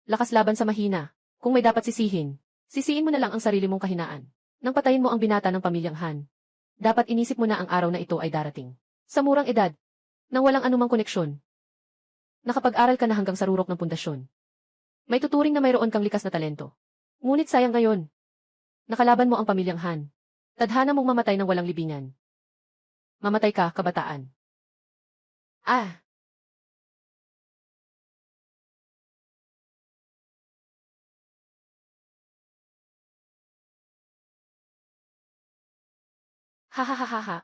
S1: Lakas laban sa mahina. Kung may dapat sisihin, sisiin mo na lang ang sarili mong kahinaan. Nang patayin mo ang binata ng pamilyang Han. Dapat inisip mo na ang araw na ito ay darating. Sa murang edad, nang walang anumang koneksyon. Nakapag-aral ka na hanggang sa rurok ng pundasyon. May tuturing na mayroon kang likas na talento. Ngunit sayang ngayon. Nakalaban mo ang pamilyang Han. Tadhana mong mamatay ng walang libingan. Mamatay ka, kabataan. Ah! Ha.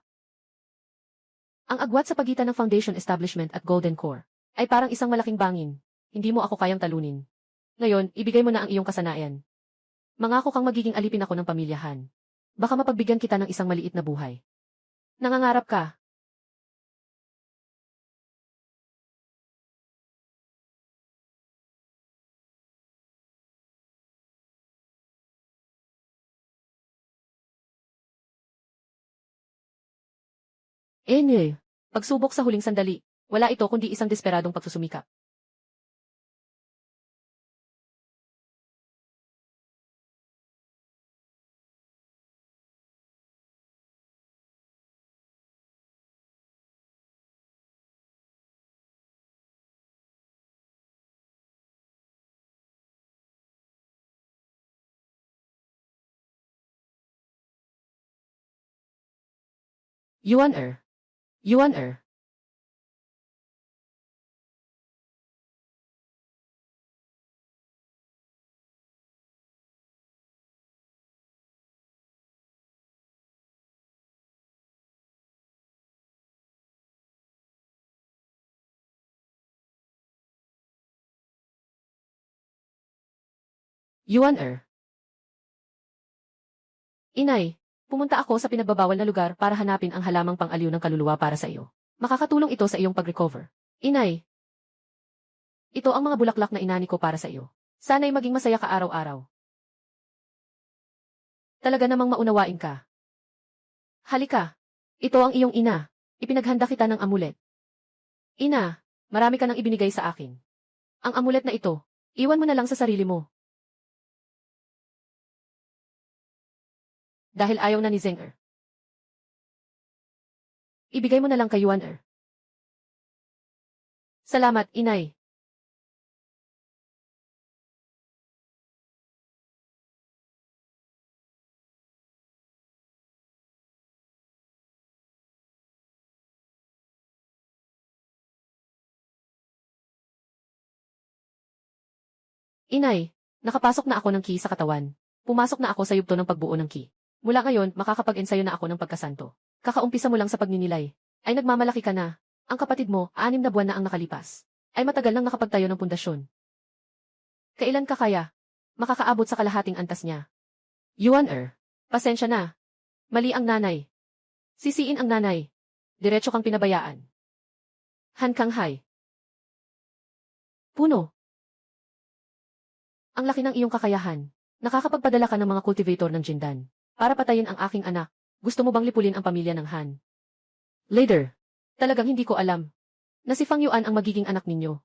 S1: Ang agwat sa pagitan ng Foundation Establishment at Golden Core ay parang isang malaking bangin. Hindi mo ako kayang talunin. Ngayon, ibigay mo na ang iyong kasanayan. Mangako kang magiging alipin ako ng pamilyahan. Baka mapagbigyan kita ng isang maliit na buhay. Nangangarap ka. Pagsubok sa huling sandali. Wala ito kundi isang desperadong pagsusumikap. Yuan. Yuan. Yuan. Inay, pumunta ako sa pinagbabawal na lugar para hanapin ang halamang pang-aliw ng kaluluwa para sa iyo. Makakatulong ito sa iyong pag-recover. Inay, ito ang mga bulaklak na inani ko para sa iyo. Sana'y maging masaya ka araw-araw. Talaga namang maunawain ka. Halika. Ito ang iyong ina. Ipinaghanda kita ng amulet. Ina, marami ka nang ibinigay sa akin. Ang amulet na ito, iwan mo na lang sa sarili mo. Dahil ayaw na ni Zeng. Ibigay mo na lang kay Yuan. Salamat, inay. Inay, nakapasok na ako ng ki sa katawan. Pumasok na ako sa yugto ng pagbuo ng ki. Mula ngayon, makakapag-ensayo na ako ng pagkasanto. Kakaumpisa mo lang sa pagninilay. Ay nagmamalaki ka na. Ang kapatid mo, 6 na buwan na ang nakalipas. Ay matagal nang nakapagtayo ng pundasyon. Kailan ka kaya? Makakaabot sa kalahating antas niya. Yuan, pasensya na. Mali ang nanay. Sisiin ang nanay. Diretso kang pinabayaan. Han Kang-hai. Puno. Ang laki ng iyong kakayahan. Nakakapagpadala ka ng mga cultivator ng Jindan. Para patayin ang aking anak. Gusto mo bang lipulin ang pamilya ng Han? Later. Talagang hindi ko alam. Na si Fang Yuan ang magiging anak ninyo.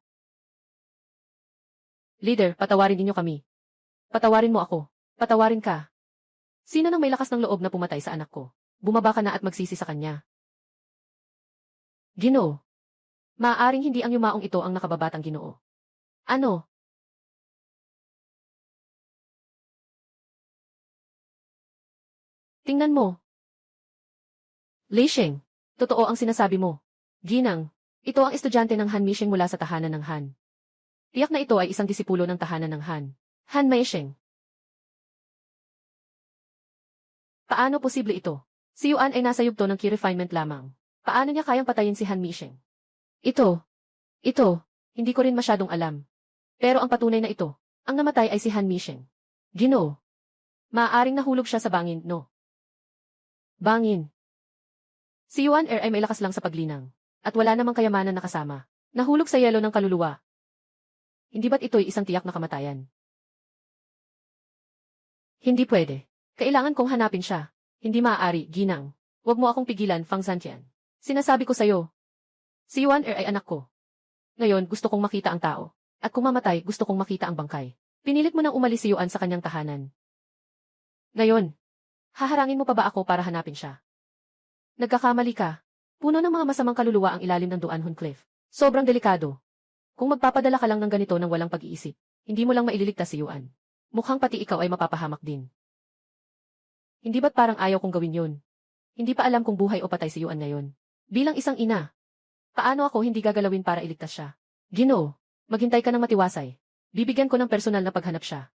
S1: Leader, patawarin ninyo kami. Patawarin mo ako. Patawarin ka. Sino nang may lakas ng loob na pumatay sa anak ko? Bumaba ka na at magsisi sa kanya. Ginoo. Maaaring hindi ang yumaong ito ang nakababatang Ginoo. Ano? Tingnan mo. Lei Sheng, totoo ang sinasabi mo. Ginang, ito ang estudyante ng Han Misheng mula sa tahanan ng Han. Tiyak na ito ay isang disipulo ng tahanan ng Han. Han Misheng. Paano posible ito? Si Yuan ay nasa yugto ng ki-refinement lamang. Paano niya kayang patayin si Han Misheng? Ito, hindi ko rin masyadong alam. Pero ang patunay na ito, ang namatay ay si Han Misheng. Ginoo. Maaaring nahulog siya sa bangin, no? Bangin. Si Yuan ay may lakas lang sa paglinang. At wala namang kayamanan na kasama. Nahulog sa yelo ng kaluluwa. Hindi ba't ito'y isang tiyak na kamatayan? Hindi pwede. Kailangan kong hanapin siya. Hindi maaari, Ginang. Huwag mo akong pigilan, Fang Zantian. Sinasabi ko sa'yo. Si Yuan ay anak ko. Ngayon, gusto kong makita ang tao. At kung mamatay, gusto kong makita ang bangkay. Pinilit mo nang umalis si Yuan sa kanyang tahanan. Ngayon, haharangin mo pa ba ako para hanapin siya? Nagkakamali ka. Puno ng mga masamang kaluluwa ang ilalim ng Duanhon Cliff. Sobrang delikado. Kung magpapadala ka lang ng ganito ng walang pag-iisip, hindi mo lang maililigtas si Yuan. Mukhang pati ikaw ay mapapahamak din. Hindi ba't parang ayaw kong gawin yun? Hindi pa alam kung buhay o patay si Yuan ngayon. Bilang isang ina, paano ako hindi gagalawin para iligtas siya? Ginoo, maghintay ka ng matiwasay. Bibigyan ko ng personal na paghanap siya.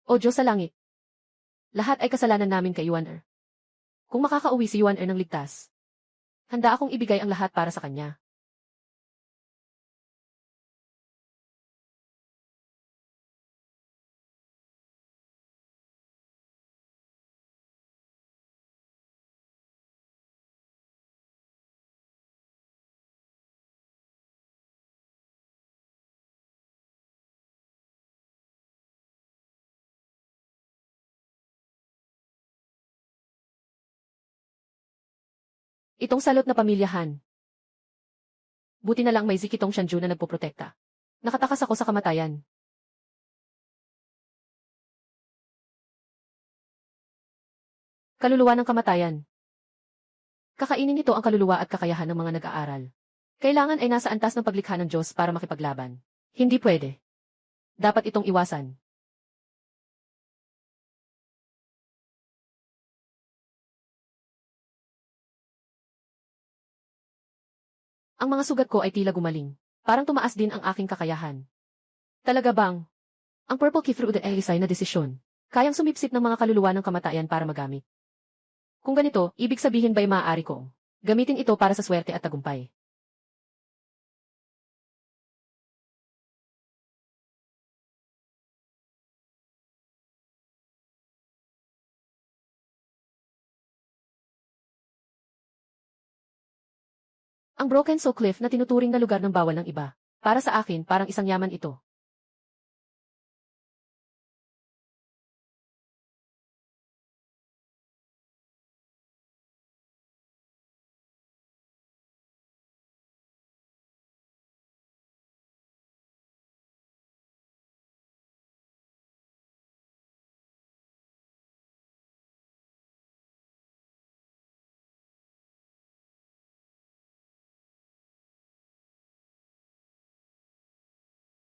S1: O Diyos sa langit. Lahat ay kasalanan namin kay Yuan. Kung makakauwi si Yuan ng ligtas, handa akong ibigay ang lahat para sa kanya. Itong salot na pamilyahan. Buti na lang may zikitong Shanju na nagpoprotekta. Nakatakas ako sa kamatayan. Kaluluwa ng kamatayan. Kakainin nito ang kaluluwa at kakayahan ng mga nag-aaral. Kailangan ay nasa antas ng paglikha ng Diyos para makipaglaban. Hindi pwede. Dapat itong iwasan. Ang mga sugat ko ay tila gumaling. Parang tumaas din ang aking kakayahan. Talaga bang? Ang purple key through the Elisay na desisyon. Kayang sumipsip ng mga kaluluwa ng kamatayan para magamit. Kung ganito, ibig sabihin ba'y maaari kong gamitin ito para sa swerte at tagumpay? Ang Broken Soul Cliff na tinuturing na lugar ng bawal ng iba. Para sa akin, parang isang yaman ito.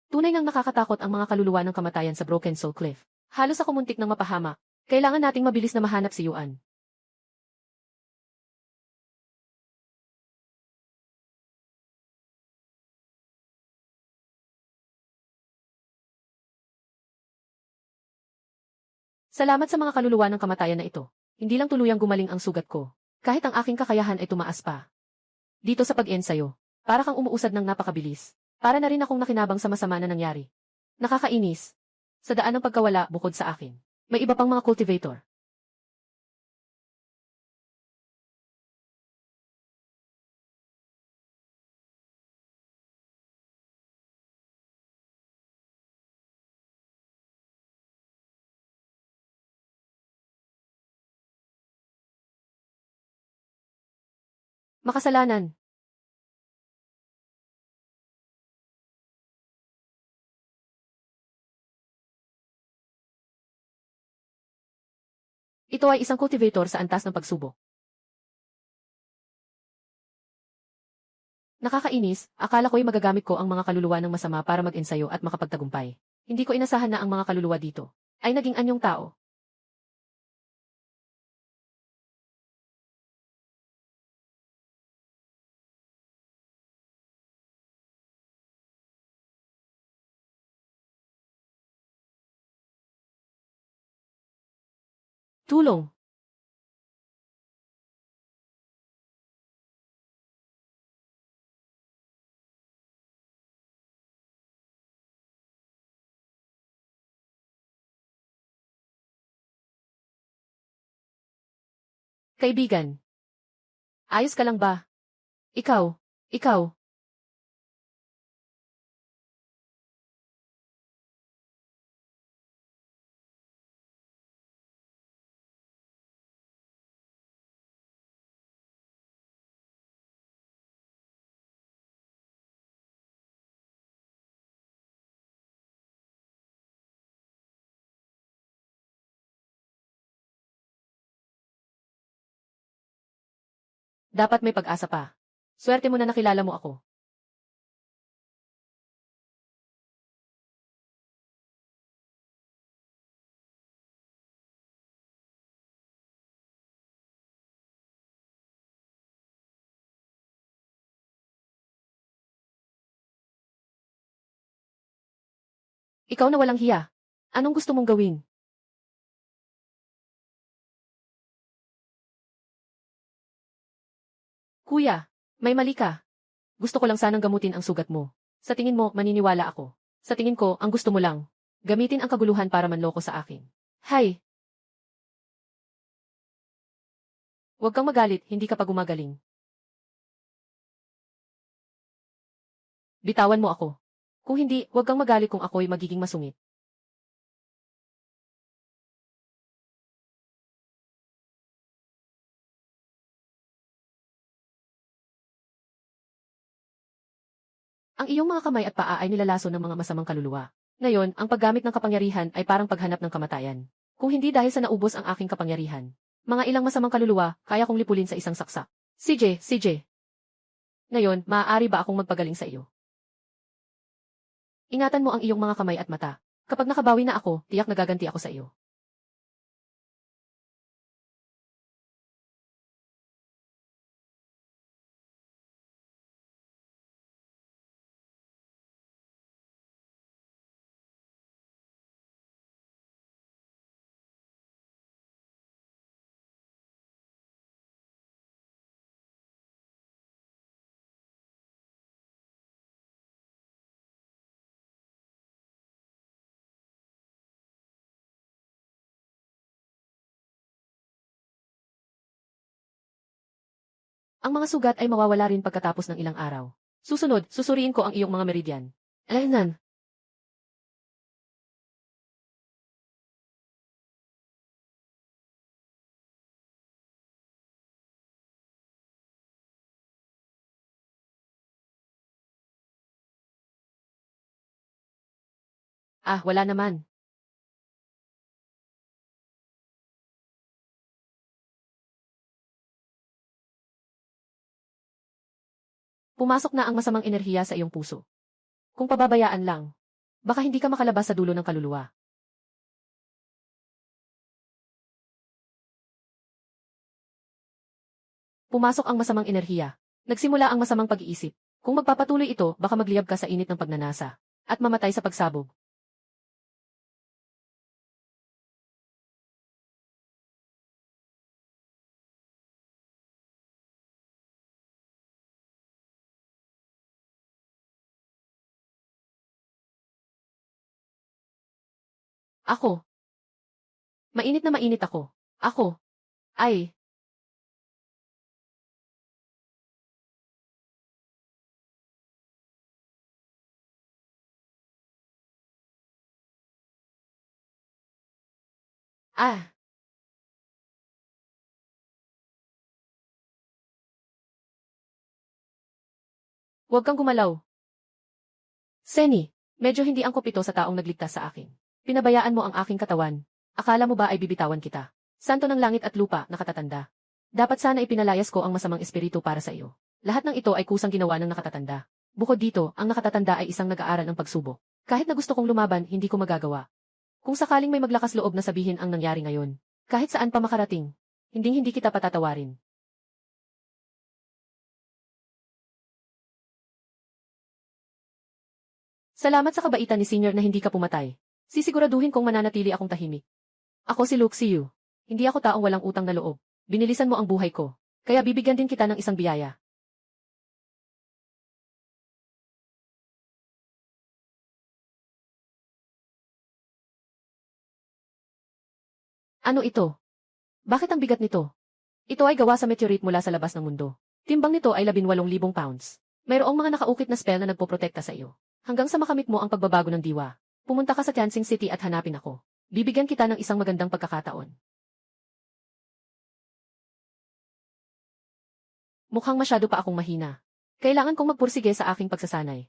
S1: Tunay ngang nakakatakot ang mga kaluluwa ng kamatayan sa Broken Soul Cliff. Halos ako muntik ng mapahamak. Kailangan nating mabilis na mahanap si Yuan. Salamat sa mga kaluluwa ng kamatayan na ito. Hindi lang tuluyang gumaling ang sugat ko. Kahit ang aking kakayahan ay tumaas pa. Dito sa pag-ensayo, para kang umuusad ng napakabilis. Para na rin akong nakinabang sa masama na nangyari. Nakakainis. Sa daan ng pagkawala bukod sa akin. May iba pang mga cultivator. Makasalanan. Ito ay isang cultivator sa antas ng pagsubok. Nakakainis, akala ko'y magagamit ko ang mga kaluluwa ng masama para mag-ensayo at makapagtagumpay. Hindi ko inasahan na ang mga kaluluwa dito ay naging anyong tao. Tulong. Kaibigan. Ayos ka lang ba? Ikaw. Dapat may pag-asa pa. Swerte mo na nakilala mo ako. Ikaw na walang hiya. Anong gusto mong gawin? Kuya, may mali ka. Gusto ko lang sanang gamutin ang sugat mo. Sa tingin mo, maniniwala ako. Sa tingin ko, ang gusto mo lang. Gamitin ang kaguluhan para manloko sa akin. Hay, huwag kang magalit, hindi ka pa gumagaling. Bitawan mo ako. Kung hindi, huwag kang magalit kung ako'y magiging masungit. Ang iyong mga kamay at paa ay nilalaso ng mga masamang kaluluwa. Ngayon, ang paggamit ng kapangyarihan ay parang paghanap ng kamatayan. Kung hindi dahil sa naubos ang aking kapangyarihan, mga ilang masamang kaluluwa, kaya kong lipulin sa isang saksak. CJ. Ngayon, maaari ba akong magpagaling sa iyo? Ingatan mo ang iyong mga kamay at mata. Kapag nakabawi na ako, tiyak nagaganti ako sa iyo. Ang mga sugat ay mawawala rin pagkatapos ng ilang araw. Susunod, susuriin ko ang iyong mga meridian. Alainan. Ah, wala naman. Pumasok na ang masamang enerhiya sa iyong puso. Kung pababayaan lang, baka hindi ka makalabas sa dulo ng kaluluwa. Pumasok ang masamang enerhiya. Nagsimula ang masamang pag-iisip. Kung magpapatuloy ito, baka magliyab ka sa init ng pagnanasa at mamatay sa pagsabog. Ako. Mainit na mainit ako. Ako. Ay. Ah. Huwag kang gumalaw. Seni, medyo hindi angkop ito sa taong nagligtas sa akin. Pinabayaan mo ang aking katawan. Akala mo ba ay bibitawan kita? Santo ng langit at lupa, nakatatanda. Dapat sana ipinalayas ko ang masamang espiritu para sa iyo. Lahat ng ito ay kusang ginawa ng nakatatanda. Bukod dito, ang nakatatanda ay isang nag-aaral ng pagsubok. Kahit na gusto kong lumaban, hindi ko magagawa. Kung sakaling may maglakas loob na sabihin ang nangyari ngayon, kahit saan pa makarating, hindi kita patatawarin. Salamat sa kabaitan ni Senior na hindi ka pumatay. Sisiguraduhin kong mananatili akong tahimik. Ako si Luke Siyu. Hindi ako taong walang utang na loob. Binilisan mo ang buhay ko. Kaya bibigyan din kita ng isang biyaya. Ano ito? Bakit ang bigat nito? Ito ay gawa sa meteorite mula sa labas ng mundo. Timbang nito ay 18,000 pounds. Mayroong mga nakaukit na spell na nagpoprotekta sa iyo. Hanggang sa makamit mo ang pagbabago ng diwa. Pumunta ka sa Tianjin City at hanapin ako. Bibigyan kita ng isang magandang pagkakataon. Mukhang masyado pa akong mahina. Kailangan kong magpursige sa aking pagsasanay.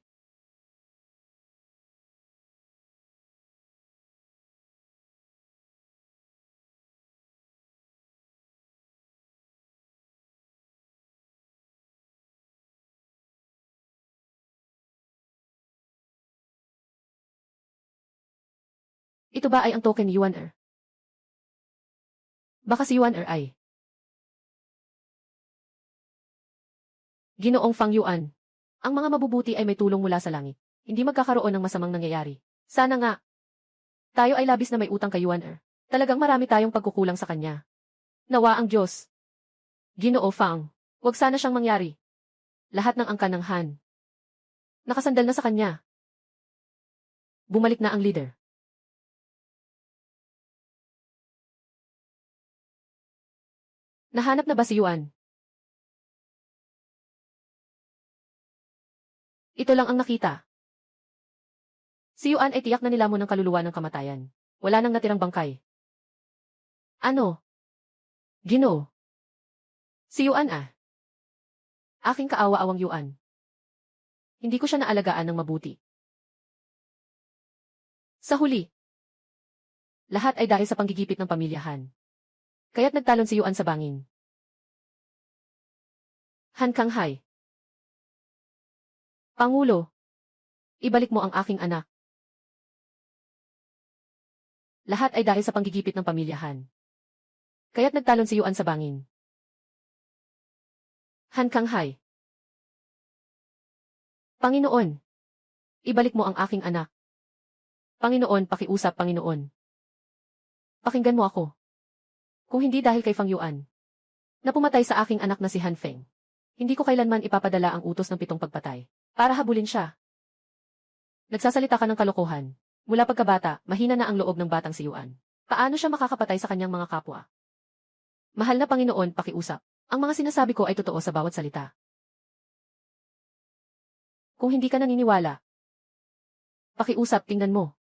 S1: Ito ba ay ang token Yuan Er? Baka si Yuan Er ay Ginoong Fang Yuan. Ang mga mabubuti ay may tulong mula sa langit. Hindi magkakaroon ng masamang nangyayari. Sana nga. Tayo ay labis na may utang kay Yuan Er. Talagang marami tayong pagkukulang sa kanya. Nawa ang Diyos. Ginoo Fang. Huwag sana siyang mangyari. Lahat ng angkan ng Han. Nakasandal na sa kanya. Bumalik na ang leader. Nahanap na ba si Yuan? Ito lang ang nakita. Si Yuan ay tiyak na nilamon ng kaluluwa ng kamatayan. Wala nang natirang bangkay. Ano? Ginoo. Si Yuan ah. Aking kaawa-awang Yuan. Hindi ko siya naalagaan ng mabuti. Sa huli, lahat ay dahil sa panggigipit ng pamilyahan. Kaya't nagtalon si Yuan sa bangin. Han Kanghai. Pangulo, ibalik mo ang aking anak. Lahat ay dahil sa panggigipit ng pamilyahan. Kaya't nagtalon si Yuan sa bangin. Han Kanghai. Panginoon, ibalik mo ang aking anak. Panginoon, pakiusap, Panginoon. Pakinggan mo ako. Kung hindi dahil kay Fang Yuan, na pumatay sa aking anak na si Han Feng, hindi ko kailanman ipapadala ang utos ng 7 pagpatay, para habulin siya. Nagsasalita ka ng kalokohan. Mula pagkabata, mahina na ang loob ng batang si Yuan. Paano siya makakapatay sa kanyang mga kapwa? Mahal na Panginoon, pakiusap. Ang mga sinasabi ko ay totoo sa bawat salita. Kung hindi ka naniniwala, pakiusap, tingnan mo.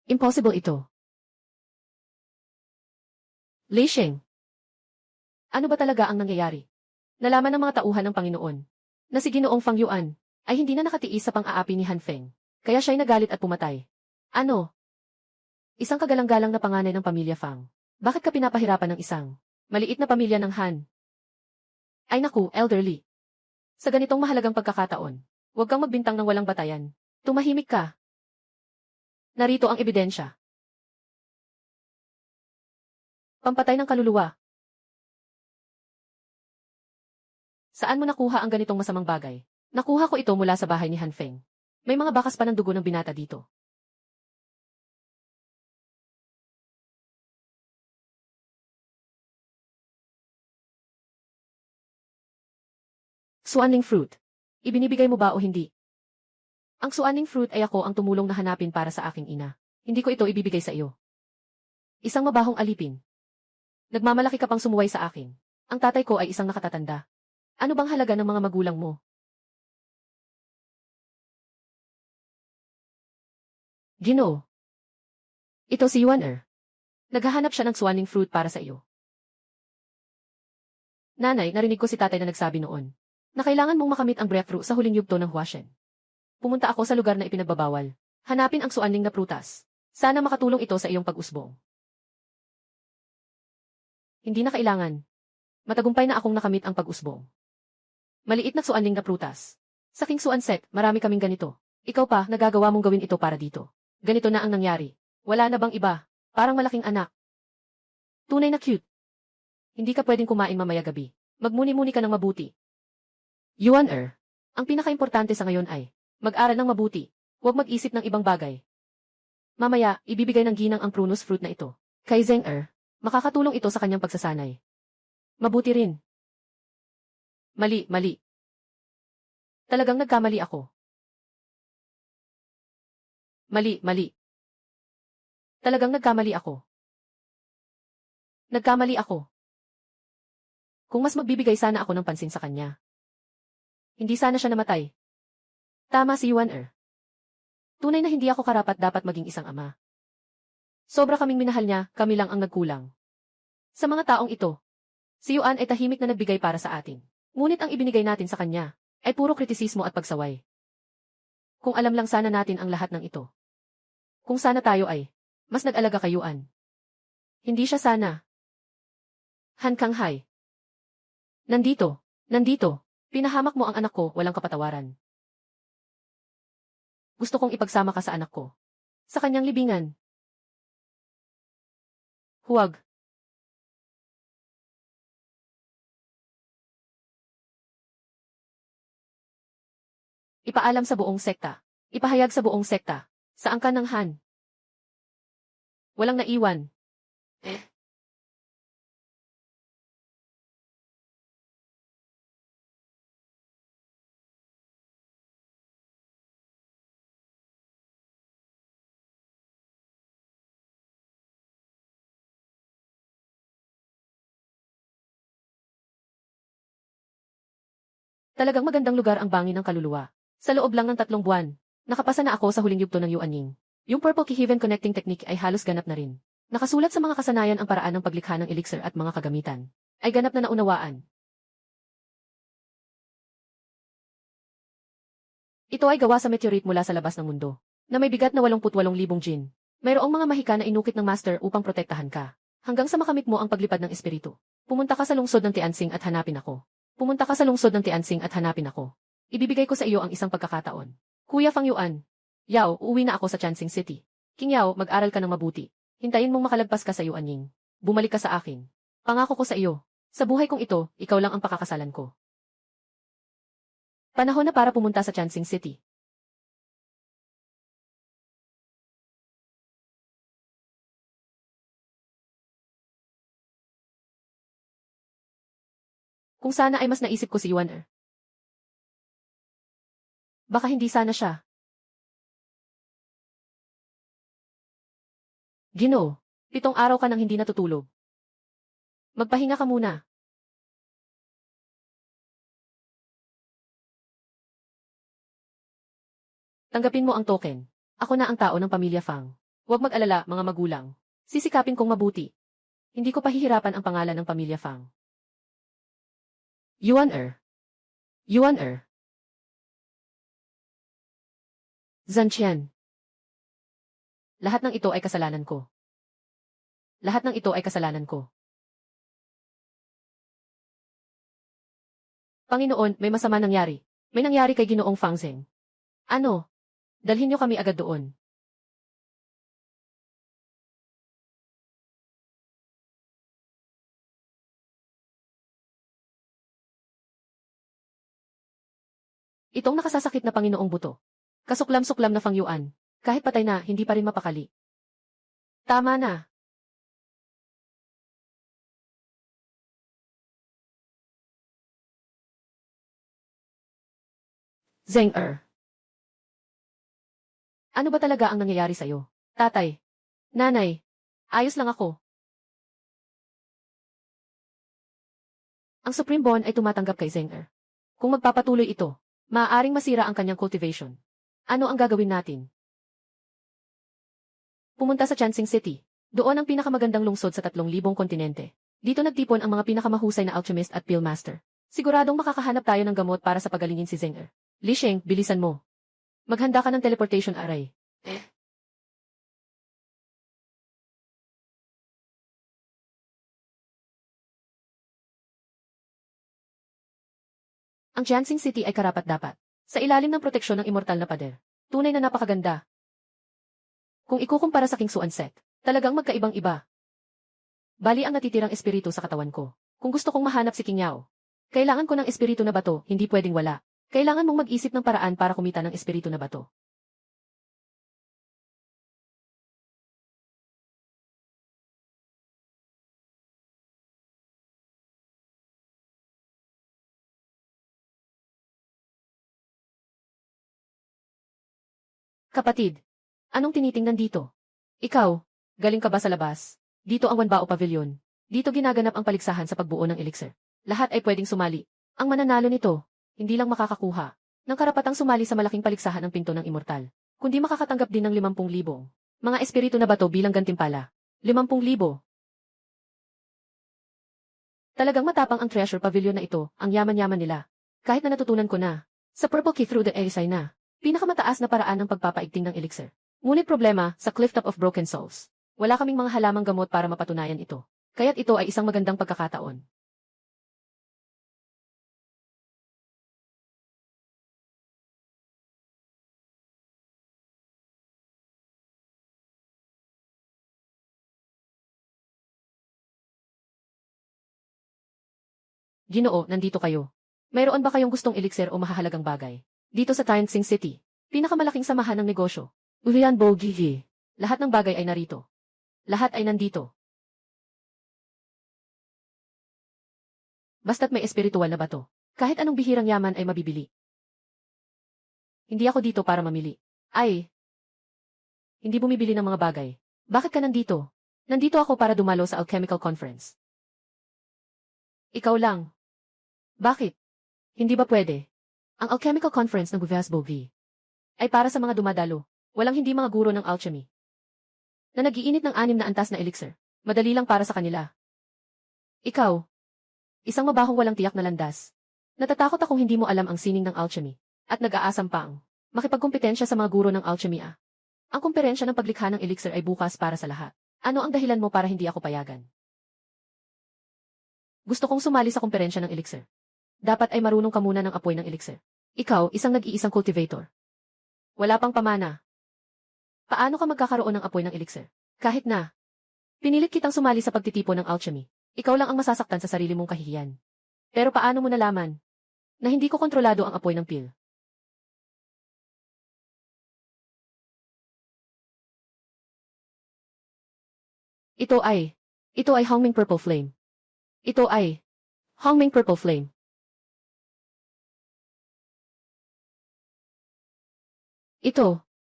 S1: Impossible ito. Lei Sheng, ano ba talaga ang nangyayari? Nalaman ng mga tauhan ng Panginoon na si Ginoong Fang Yuan ay hindi na nakatiis sa pang-aapi ni Han Feng, kaya siya'y nagalit at pumatay. Ano? Isang kagalang-galang na panganay ng pamilya Fang. Bakit ka pinapahirapan ng isang maliit na pamilya ng Han? Ay naku, elderly. Sa ganitong mahalagang pagkakataon, huwag kang magbintang ng walang batayan. Tumahimik ka. Narito ang ebidensya. Pampatay ng kaluluwa. Saan mo nakuha ang ganitong masamang bagay? Nakuha ko ito mula sa bahay ni Han Feng. May mga bakas pa ng dugo ng binata dito. Suaning fruit. Ibinibigay mo ba o hindi? Ang suaning fruit ay ako ang tumulong na hanapin para sa aking ina. Hindi ko ito ibibigay sa iyo. Isang mabahong alipin. Nagmamalaki ka pang sumuway sa akin. Ang tatay ko ay isang nakatatanda. Ano bang halaga ng mga magulang mo? Ginoo. Ito si Yuan. Naghahanap siya ng suaning fruit para sa iyo. Nanay, narinig ko si tatay na nagsabi noon na kailangan mong makamit ang breakthrough sa huling yugto ng Huashen. Pumunta ako sa lugar na ipinagbabawal. Hanapin ang suaning na prutas. Sana makatulong ito sa iyong pag-usbong. Hindi na kailangan. Matagumpay na akong nakamit ang pag-usbong. Maliit na suaning na prutas. Sa King Suan Sect, marami kaming ganito. Ikaw pa, nagagawa mong gawin ito para dito. Ganito na ang nangyari. Wala na bang iba? Parang malaking anak. Tunay na cute. Hindi ka pwedeng kumain mamaya gabi. Magmuni-muni ka ng mabuti. Yuan, ang pinakaimportante sa ngayon ay mag-aral ng mabuti. Huwag mag-isip ng ibang bagay. Mamaya, ibibigay ng ginang ang prunus fruit na ito. Kay Zeng, makakatulong ito sa kanyang pagsasanay. Mabuti rin. Mali. Talagang nagkamali ako. Mali. Talagang nagkamali ako. Nagkamali ako. Kung mas magbibigay sana ako ng pansin sa kanya. Hindi sana siya namatay. Tama si Yuan. Tunay na hindi ako karapat-dapat maging isang ama. Sobra kaming minahal niya, kami lang ang nagkulang. Sa mga taong ito, si Yuan ay tahimik na nagbigay para sa atin. Ngunit ang ibinigay natin sa kanya ay puro kritisismo at pagsaway. Kung alam lang sana natin ang lahat ng ito. Kung sana tayo ay mas nag-alaga kay Yuan. Hindi siya sana. Han Kanghai. Nandito. Pinahamak mo ang anak ko, walang kapatawaran. Gusto kong ipagsama ka sa anak ko. Sa kanyang libingan. Huwag. Ipaalam sa buong sekta. Ipahayag sa buong sekta. Sa angkan ng Han. Walang naiwan. Talagang magandang lugar ang bangin ng kaluluwa. Sa loob lang ng 3 buwan, nakapasa na ako sa huling yugto ng Yuanying. Yung Purple Key-Heaven Connecting Technique ay halos ganap na rin. Nakasulat sa mga kasanayan ang paraan ng paglikha ng elixir at mga kagamitan. Ay ganap na naunawaan. Ito ay gawa sa meteorite mula sa labas ng mundo, na may bigat na 88,000 jin. Mayroong mga mahika na inukit ng master upang protektahan ka. Hanggang sa makamit mo ang paglipad ng espiritu. Pumunta ka sa lungsod ng Tianxing at hanapin ako. Ibibigay ko sa iyo ang isang pagkakataon. Kuya Fang Yuan. Yao, uuwi na ako sa Tianxing City. King Yao, mag-aral ka ng mabuti. Hintayin mong makalagpas ka sa Yuanying. Bumalik ka sa akin. Pangako ko sa iyo. Sa buhay kong ito, ikaw lang ang pakakasalan ko. Panahon na para pumunta sa Tianxing City. Kung sana ay mas naisip ko si Yuan. Baka hindi sana siya. Ginoo, 7 araw ka nang hindi natutulog. Magpahinga ka muna. Tanggapin mo ang token. Ako na ang tao ng pamilya Fang. Huwag mag-alala, mga magulang. Sisikapin kong mabuti. Hindi ko pahihirapan ang pangalan ng pamilya Fang. Yuan-er. Yuan-er. Zanqian. Lahat ng ito ay kasalanan ko. Lahat ng ito ay kasalanan ko. Panginoon, may masama nangyari. May nangyari kay Ginoong Fangzeng. Ano? Dalhin niyo kami agad doon. Itong nakasasakit na Panginoong buto. Kasuklam-suklam na Fang Yuan. Kahit patay na, hindi pa rin mapakali. Tama na. Zeng-er. Ano ba talaga ang nangyayari sa'yo? Tatay. Nanay. Ayos lang ako. Ang Supreme Bond ay tumatanggap kay Zeng-er. Kung magpapatuloy ito, maaaring masira ang kanyang cultivation. Ano ang gagawin natin? Pumunta sa Chansing City. Doon ang pinakamagandang lungsod sa 3,000 kontinente. Dito nagtipon ang mga pinakamahusay na alchemist at pill master. Siguradong makakahanap tayo ng gamot para sa pagalingin si Zeng-er. Li Sheng, bilisan mo. Maghanda ka ng teleportation array. Ang Jiansing City ay karapat-dapat. Sa ilalim ng proteksyon ng immortal na pader. Tunay na napakaganda. Kung ikukumpara sa King Xuan Set, talagang magkaibang iba. Bali ang natitirang espiritu sa katawan ko. Kung gusto kong mahanap si King Yao, kailangan ko ng espiritu na bato, hindi pwedeng wala. Kailangan mong mag-isip ng paraan para kumita ng espiritu na bato. Kapatid, anong tinitingnan dito? Ikaw, galing ka ba sa labas? Dito ang Wanbao Pavilion. Dito ginaganap ang paligsahan sa pagbuo ng elixir. Lahat ay pwedeng sumali. Ang mananalo nito, hindi lang makakakuha ng karapatang sumali sa malaking paligsahan ng pinto ng immortal, kundi makakatanggap din ng 50,000 mga espiritu na bato bilang gantimpala. 50,000. Talagang matapang ang treasure pavilion na ito, ang yaman-yaman nila. Kahit na natutunan ko na, sa Purple Key through the Erisay na, pinakamataas na paraan ng pagpapaigting ng elixir. Ngunit problema, sa Clifftop of Broken Souls, wala kaming mga halamang gamot para mapatunayan ito. Kaya't ito ay isang magandang pagkakataon. Ginoo, nandito kayo. Mayroon ba kayong gustong elixir o mahahalagang bagay? Dito sa Tianxing City, pinakamalaking samahan ng negosyo. Ulian Bogi. Lahat ng bagay ay narito. Lahat ay nandito. Basta't may espiritual na bato. Kahit anong bihirang yaman ay mabibili. Hindi ako dito para mamili. Ay, hindi bumibili ng mga bagay. Bakit ka nandito? Nandito ako para dumalo sa Alchemical Conference. Ikaw lang. Bakit? Hindi ba pwede? Ang Alchemical Conference ng Guvias Bogi ay para sa mga dumadalo. Walang hindi mga guro ng alchemy na nag-iinit ng 6 na antas na elixir. Madali lang para sa kanila. Ikaw, isang mabahong walang tiyak na landas. Natatakot akong hindi mo alam ang sining ng alchemy at nag-aasam pang makipagkompetensya sa mga guro ng alchemy. Ang komperensya ng paglikha ng elixir ay bukas para sa lahat. Ano ang dahilan mo para hindi ako payagan? Gusto kong sumali sa komperensya ng elixir. Dapat ay marunong ka muna ng apoy ng elixir. Ikaw, isang nag-iisang cultivator. Wala pang pamana. Paano ka magkakaroon ng apoy ng elixir? Kahit na pinilit kitang sumali sa pagtitipon ng alchemy, ikaw lang ang masasaktan sa sarili mong kahihiyan. Pero paano mo nalaman na hindi ko kontrolado ang apoy ng pill? Ito ay Hongming Purple Flame. Ito ay Hongming Purple Flame.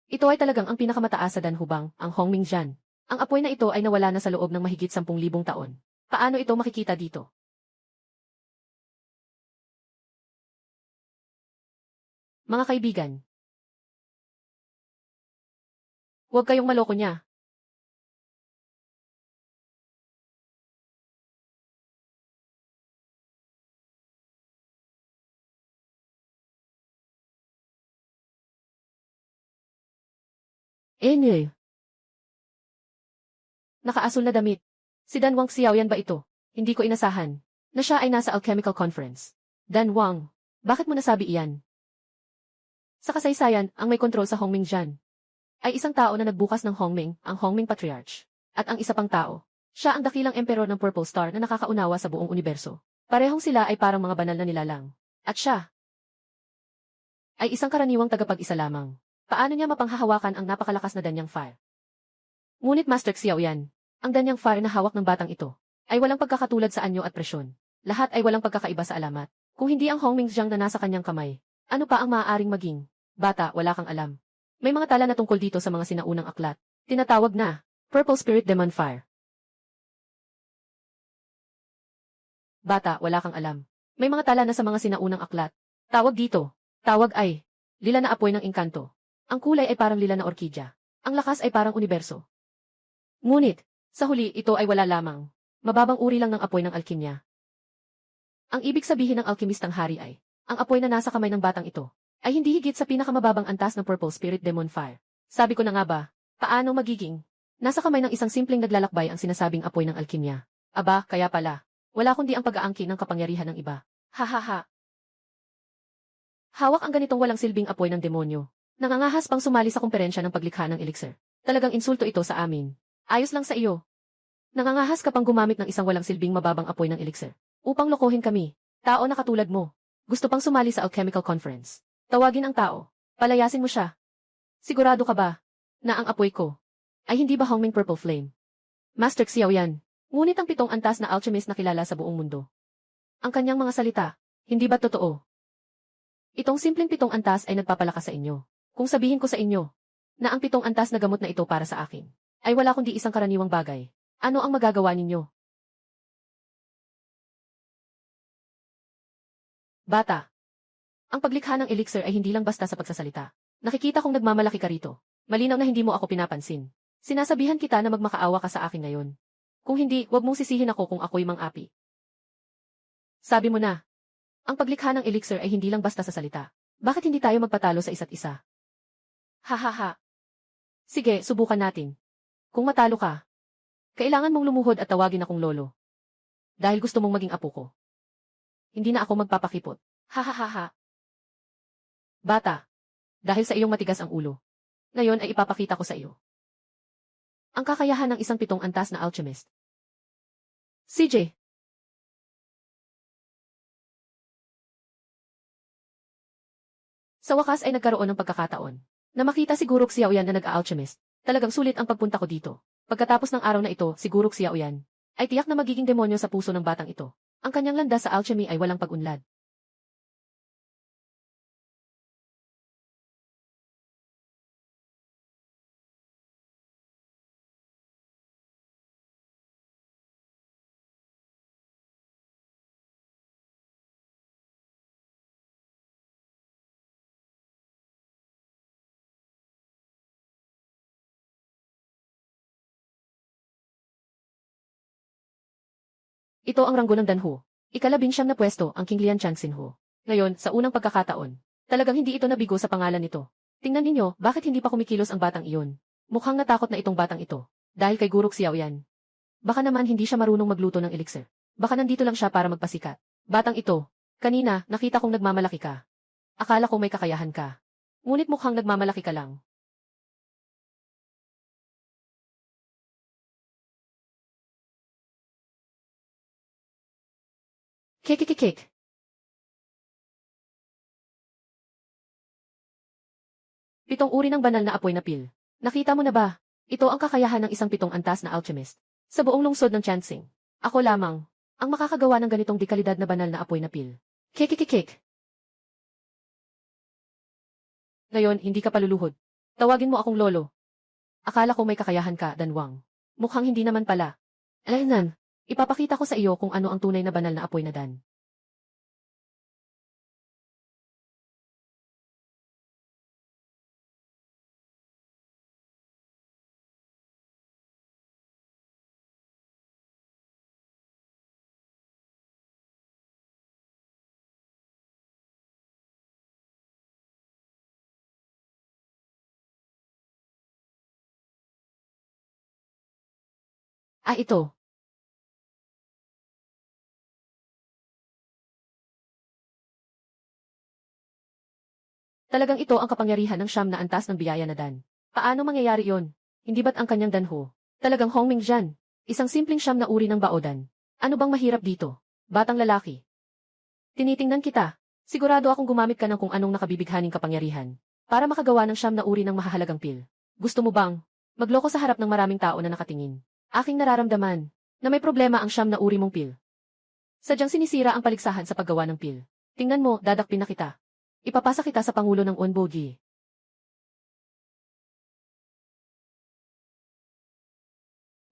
S1: Ito ay talagang ang pinakamataas sa Danhubang, ang Hongming Jian. Ang apoy na ito ay nawala na sa loob ng mahigit 10,000 taon. Paano ito makikita dito? Mga kaibigan, huwag kayong maloko niya. Eh, nakaasul na damit. Si Dan Wang Xiaoyan ba ito? Hindi ko inasahan na siya ay nasa alchemical conference. Dan Wang, bakit mo nasabi iyan? Sa kasaysayan, ang may kontrol sa Hongming Jian ay isang tao na nagbukas ng Hongming, ang Hongming Patriarch. At ang isa pang tao, siya ang dakilang emperor ng Purple Star na nakakaunawa sa buong universo. Parehong sila ay parang mga banal na nilalang. At siya ay isang karaniwang tagapag-isa lamang. Paano niya mapanghahawakan ang napakalakas na danyang fire? Ngunit Master Xiaoyan, ang danyang fire na hawak ng batang ito ay walang pagkakatulad sa anyo at presyon. Lahat ay walang pagkakaiba sa alamat. Kung hindi ang Hongming Jiang na nasa kanyang kamay, ano pa ang maaaring maging? Bata, wala kang alam. May mga tala na tungkol dito sa mga sinaunang aklat. Tinatawag na Purple Spirit Demon Fire. Bata, wala kang alam. May mga tala na sa mga sinaunang aklat. Tawag dito. Tawag ay lila na apoy ng engkanto. Ang kulay ay parang lila na orkidya. Ang lakas ay parang universo. Ngunit, sa huli, ito ay wala lamang. Mababang uri lang ng apoy ng alkimya. Ang ibig sabihin ng alkimistang hari ay, ang apoy na nasa kamay ng batang ito, ay hindi higit sa pinakamababang antas ng Purple Spirit Demon Fire. Sabi ko na nga ba, paano magiging? Nasa kamay ng isang simpleng naglalakbay ang sinasabing apoy ng alkimya. Aba, kaya pala, wala kundi ang pag-aangkin ng kapangyarihan ng iba. Ha. Hawak ang ganitong walang silbing apoy ng demonyo. Nangangahas pang sumali sa kumperensya ng paglikha ng elixir. Talagang insulto ito sa amin. Ayos lang sa iyo. Nangangahas ka pang gumamit ng isang walang silbing mababang apoy ng elixir. Upang lokohin kami. Tao na katulad mo. Gusto pang sumali sa alchemical conference. Tawagin ang tao. Palayasin mo siya. Sigurado ka ba na ang apoy ko ay hindi ba Hongming Purple Flame? Master Xiaoyan. Ngunit ang 7 antas na alchemist na kilala sa buong mundo. Ang kanyang mga salita, hindi ba totoo? Itong simpleng 7 antas ay nagpapalakas sa inyo. Kung sabihin ko sa inyo na ang 7 antas na gamot na ito para sa akin, ay wala kundi isang karaniwang bagay, ano ang magagawa ninyo? Bata, ang paglikha ng elixir ay hindi lang basta sa pagsasalita. Nakikita kong nagmamalaki ka rito. Malinaw na hindi mo ako pinapansin. Sinasabihan kita na magmakaawa ka sa akin ngayon. Kung hindi, wag mong sisihin ako kung ako'y mang-api. Sabi mo na, ang paglikha ng elixir ay hindi lang basta sa salita. Bakit hindi tayo magpatalo sa isa't isa? Ha. Sige, subukan natin. Kung matalo ka, kailangan mong lumuhod at tawagin akong lolo. Dahil gusto mong maging apo ko. Hindi na ako magpapakipot. Ha. Bata, dahil sa iyong matigas ang ulo. Ngayon ay ipapakita ko sa iyo ang kakayahan ng isang 7 antas na alchemist. CJ. Sa wakas ay nagkaroon ng pagkakataon na makita si Guruk Xiaoyan na nag-a-alchemist. Talagang sulit ang pagpunta ko dito. Pagkatapos ng araw na ito, si Guruk Xiaoyan ay tiyak na magiging demonyo sa puso ng batang ito. Ang kanyang landas sa alchemy ay walang pag-unlad. Ito ang ranggo ng Danhu. Ika-19 na pwesto ang King Lian Changxinhu. Ngayon, sa unang pagkakataon, talagang hindi ito nabigo sa pangalan nito. Tingnan ninyo, bakit hindi pa kumikilos ang batang iyon? Mukhang natakot na itong batang ito. Dahil kay Guruk Xiaoyan. Baka naman hindi siya marunong magluto ng elixir. Baka nandito lang siya para magpasikat. Batang ito, kanina, nakita kong nagmamalaki ka. Akala ko may kakayahan ka. Ngunit mukhang nagmamalaki ka lang. Kikikikik. Pitong uri ng banal na apoy na pil. Nakita mo na ba? Ito ang kakayahan ng isang 7 antas na alchemist. Sa buong lungsod ng Chansing, ako lamang ang makakagawa ng ganitong dekalidad na banal na apoy na pil. Kikikikik. Ngayon, hindi ka paluluhod. Tawagin mo akong lolo. Akala ko may kakayahan ka, Dan Wang. Mukhang hindi naman pala. Alaynan, ipapakita ko sa iyo kung ano ang tunay na banal na apoy na Dan. Ah, ito. Talagang ito ang kapangyarihan ng siyam na antas ng biyaya na Dan. Paano mangyayari yon? Hindi ba't ang kanyang danho? Talagang Hongming Jan. Isang simpleng siyam na uri ng baodan. Ano bang mahirap dito? Batang lalaki. Tinitingnan kita. Sigurado akong gumamit ka ng kung anong nakabibighaning kapangyarihan para makagawa ng siyam na uri ng mahahalagang pil. Gusto mo bang magloko sa harap ng maraming tao na nakatingin? Aking nararamdaman na may problema ang siyam na uri mong pil. Sadyang sinisira ang paligsahan sa paggawa ng pil. Tingnan mo, dadakpin na kita. Ipapasa kita sa Pangulo ng Onbogi.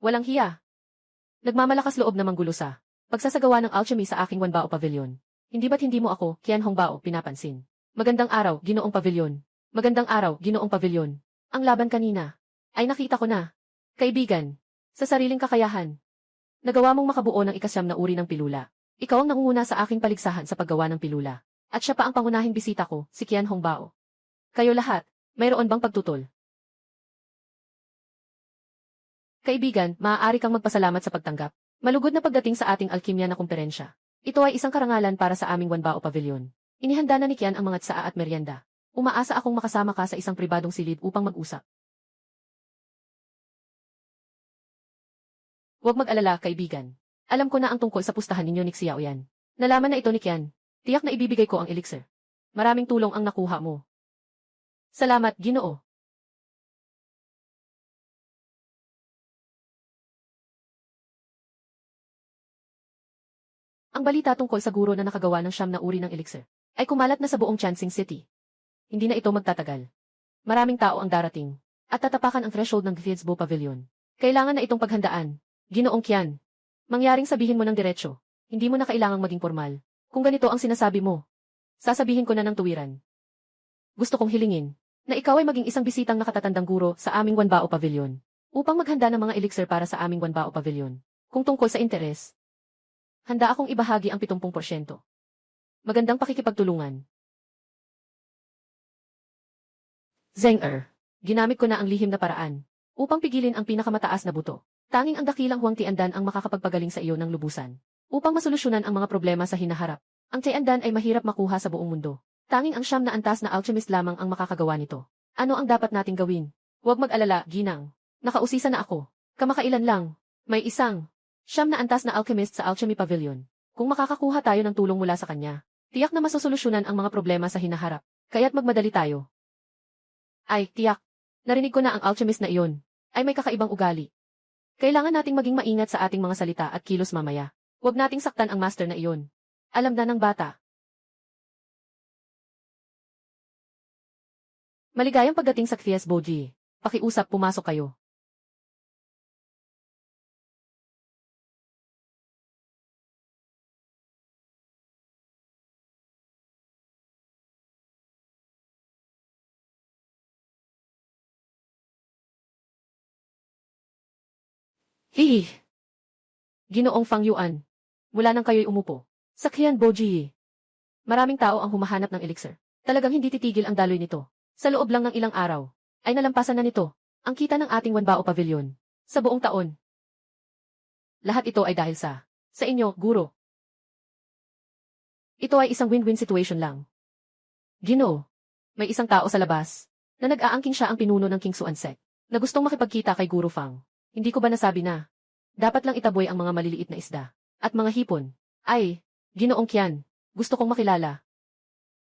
S1: Walang hiya. Nagmamalakas loob na manggulo sa pagsasagawa ng alchemy sa aking Wanbao Pavilion. Hindi ba't hindi mo ako, Qian Hongbao, pinapansin? Magandang araw, Ginoong Pavilion. Magandang araw, Ginoong Pavilion. Ang laban kanina ay nakita ko na. Kaibigan, sa sariling kakayahan, nagawa mong makabuo ng ikasyam na uri ng pilula. Ikaw ang nangunguna sa aking paligsahan sa paggawa ng pilula. At siya pa ang pangunahing bisita ko, si Qian Hongbao. Kayo lahat, mayroon bang pagtutol? Kaibigan, maaari kang magpasalamat sa pagtanggap. Malugod na pagdating sa ating alkimya na kumperensya. Ito ay isang karangalan para sa aming Wanbao Pavilion. Inihanda na ni Qian ang mga tsaa at merienda. Umaasa akong makasama ka sa isang pribadong silid upang mag-usap. Huwag mag-alala, kaibigan. Alam ko na ang tungkol sa pustahan ninyo ni Xiaoyan. Nalaman na ito ni Qian. Tiyak na ibibigay ko ang elixir. Maraming tulong ang nakuha mo. Salamat, Ginoo. Ang balita tungkol sa guro na nakagawa ng siyam na uri ng elixir ay kumalat na sa buong Chansing City. Hindi na ito magtatagal. Maraming tao ang darating at tatapakan ang threshold ng Fieldsbow Pavilion. Kailangan na itong paghandaan. Ginoong Qian, mangyaring sabihin mo ng diretsyo. Hindi mo na kailangang maging formal. Kung ganito ang sinasabi mo, sasabihin ko na ng tuwiran. Gusto kong hilingin na ikaw ay maging isang bisitang nakatatandang guro sa aming Wanbao Pavilion upang maghanda ng mga elixir para sa aming Wanbao Pavilion. Kung tungkol sa interes, handa akong ibahagi ang 70%. Magandang pakikipagtulungan. Zeng-er, ginamit ko na ang lihim na paraan upang pigilin ang pinakamataas na buto. Tanging ang dakilang Huang Tiandan ang makakapagpagaling sa iyo ng lubusan upang masolusyonan ang mga problema sa hinaharap. Ang Tiandan ay mahirap makuha sa buong mundo. Tanging ang siyam na antas na alchemist lamang ang makakagawa nito. Ano ang dapat nating gawin? Huwag mag-alala, Ginang. Nakausisa na ako. Kamakailan lang. May isang siyam na antas na alchemist sa Alchemy Pavilion. Kung makakakuha tayo ng tulong mula sa kanya, tiyak na masosolusyonan ang mga problema sa hinaharap. Kaya't magmadali tayo. Ay, tiyak. Narinig ko na ang alchemist na iyon ay may kakaibang ugali. Kailangan nating maging maingat sa ating mga salita at kilos mamaya. Huwag nating saktan ang master na iyon. Alam na ng bata. Maligayang pagdating sa Fies Boji. Pakiusap, pumasok kayo. Hihi. Ginoong Fang Yuan. Mula nang kayo'y umupo. Sa Qian Boji. Maraming tao ang humahanap ng elixir. Talagang hindi titigil ang daloy nito. Sa loob lang ng ilang araw, ay nalampasan na nito ang kita ng ating Wanbao Pavilion. Sa buong taon. Lahat ito ay dahil sa inyo, guro. Ito ay isang win-win situation lang. Ginoo, may isang tao sa labas na nag-aangking siya ang pinuno ng King Xuan Sect na gustong makipagkita kay Guro Fang. Hindi ko ba nasabi na dapat lang itaboy ang mga maliliit na isda at mga hipon? Ay, Ginoong Qian, gusto kong makilala.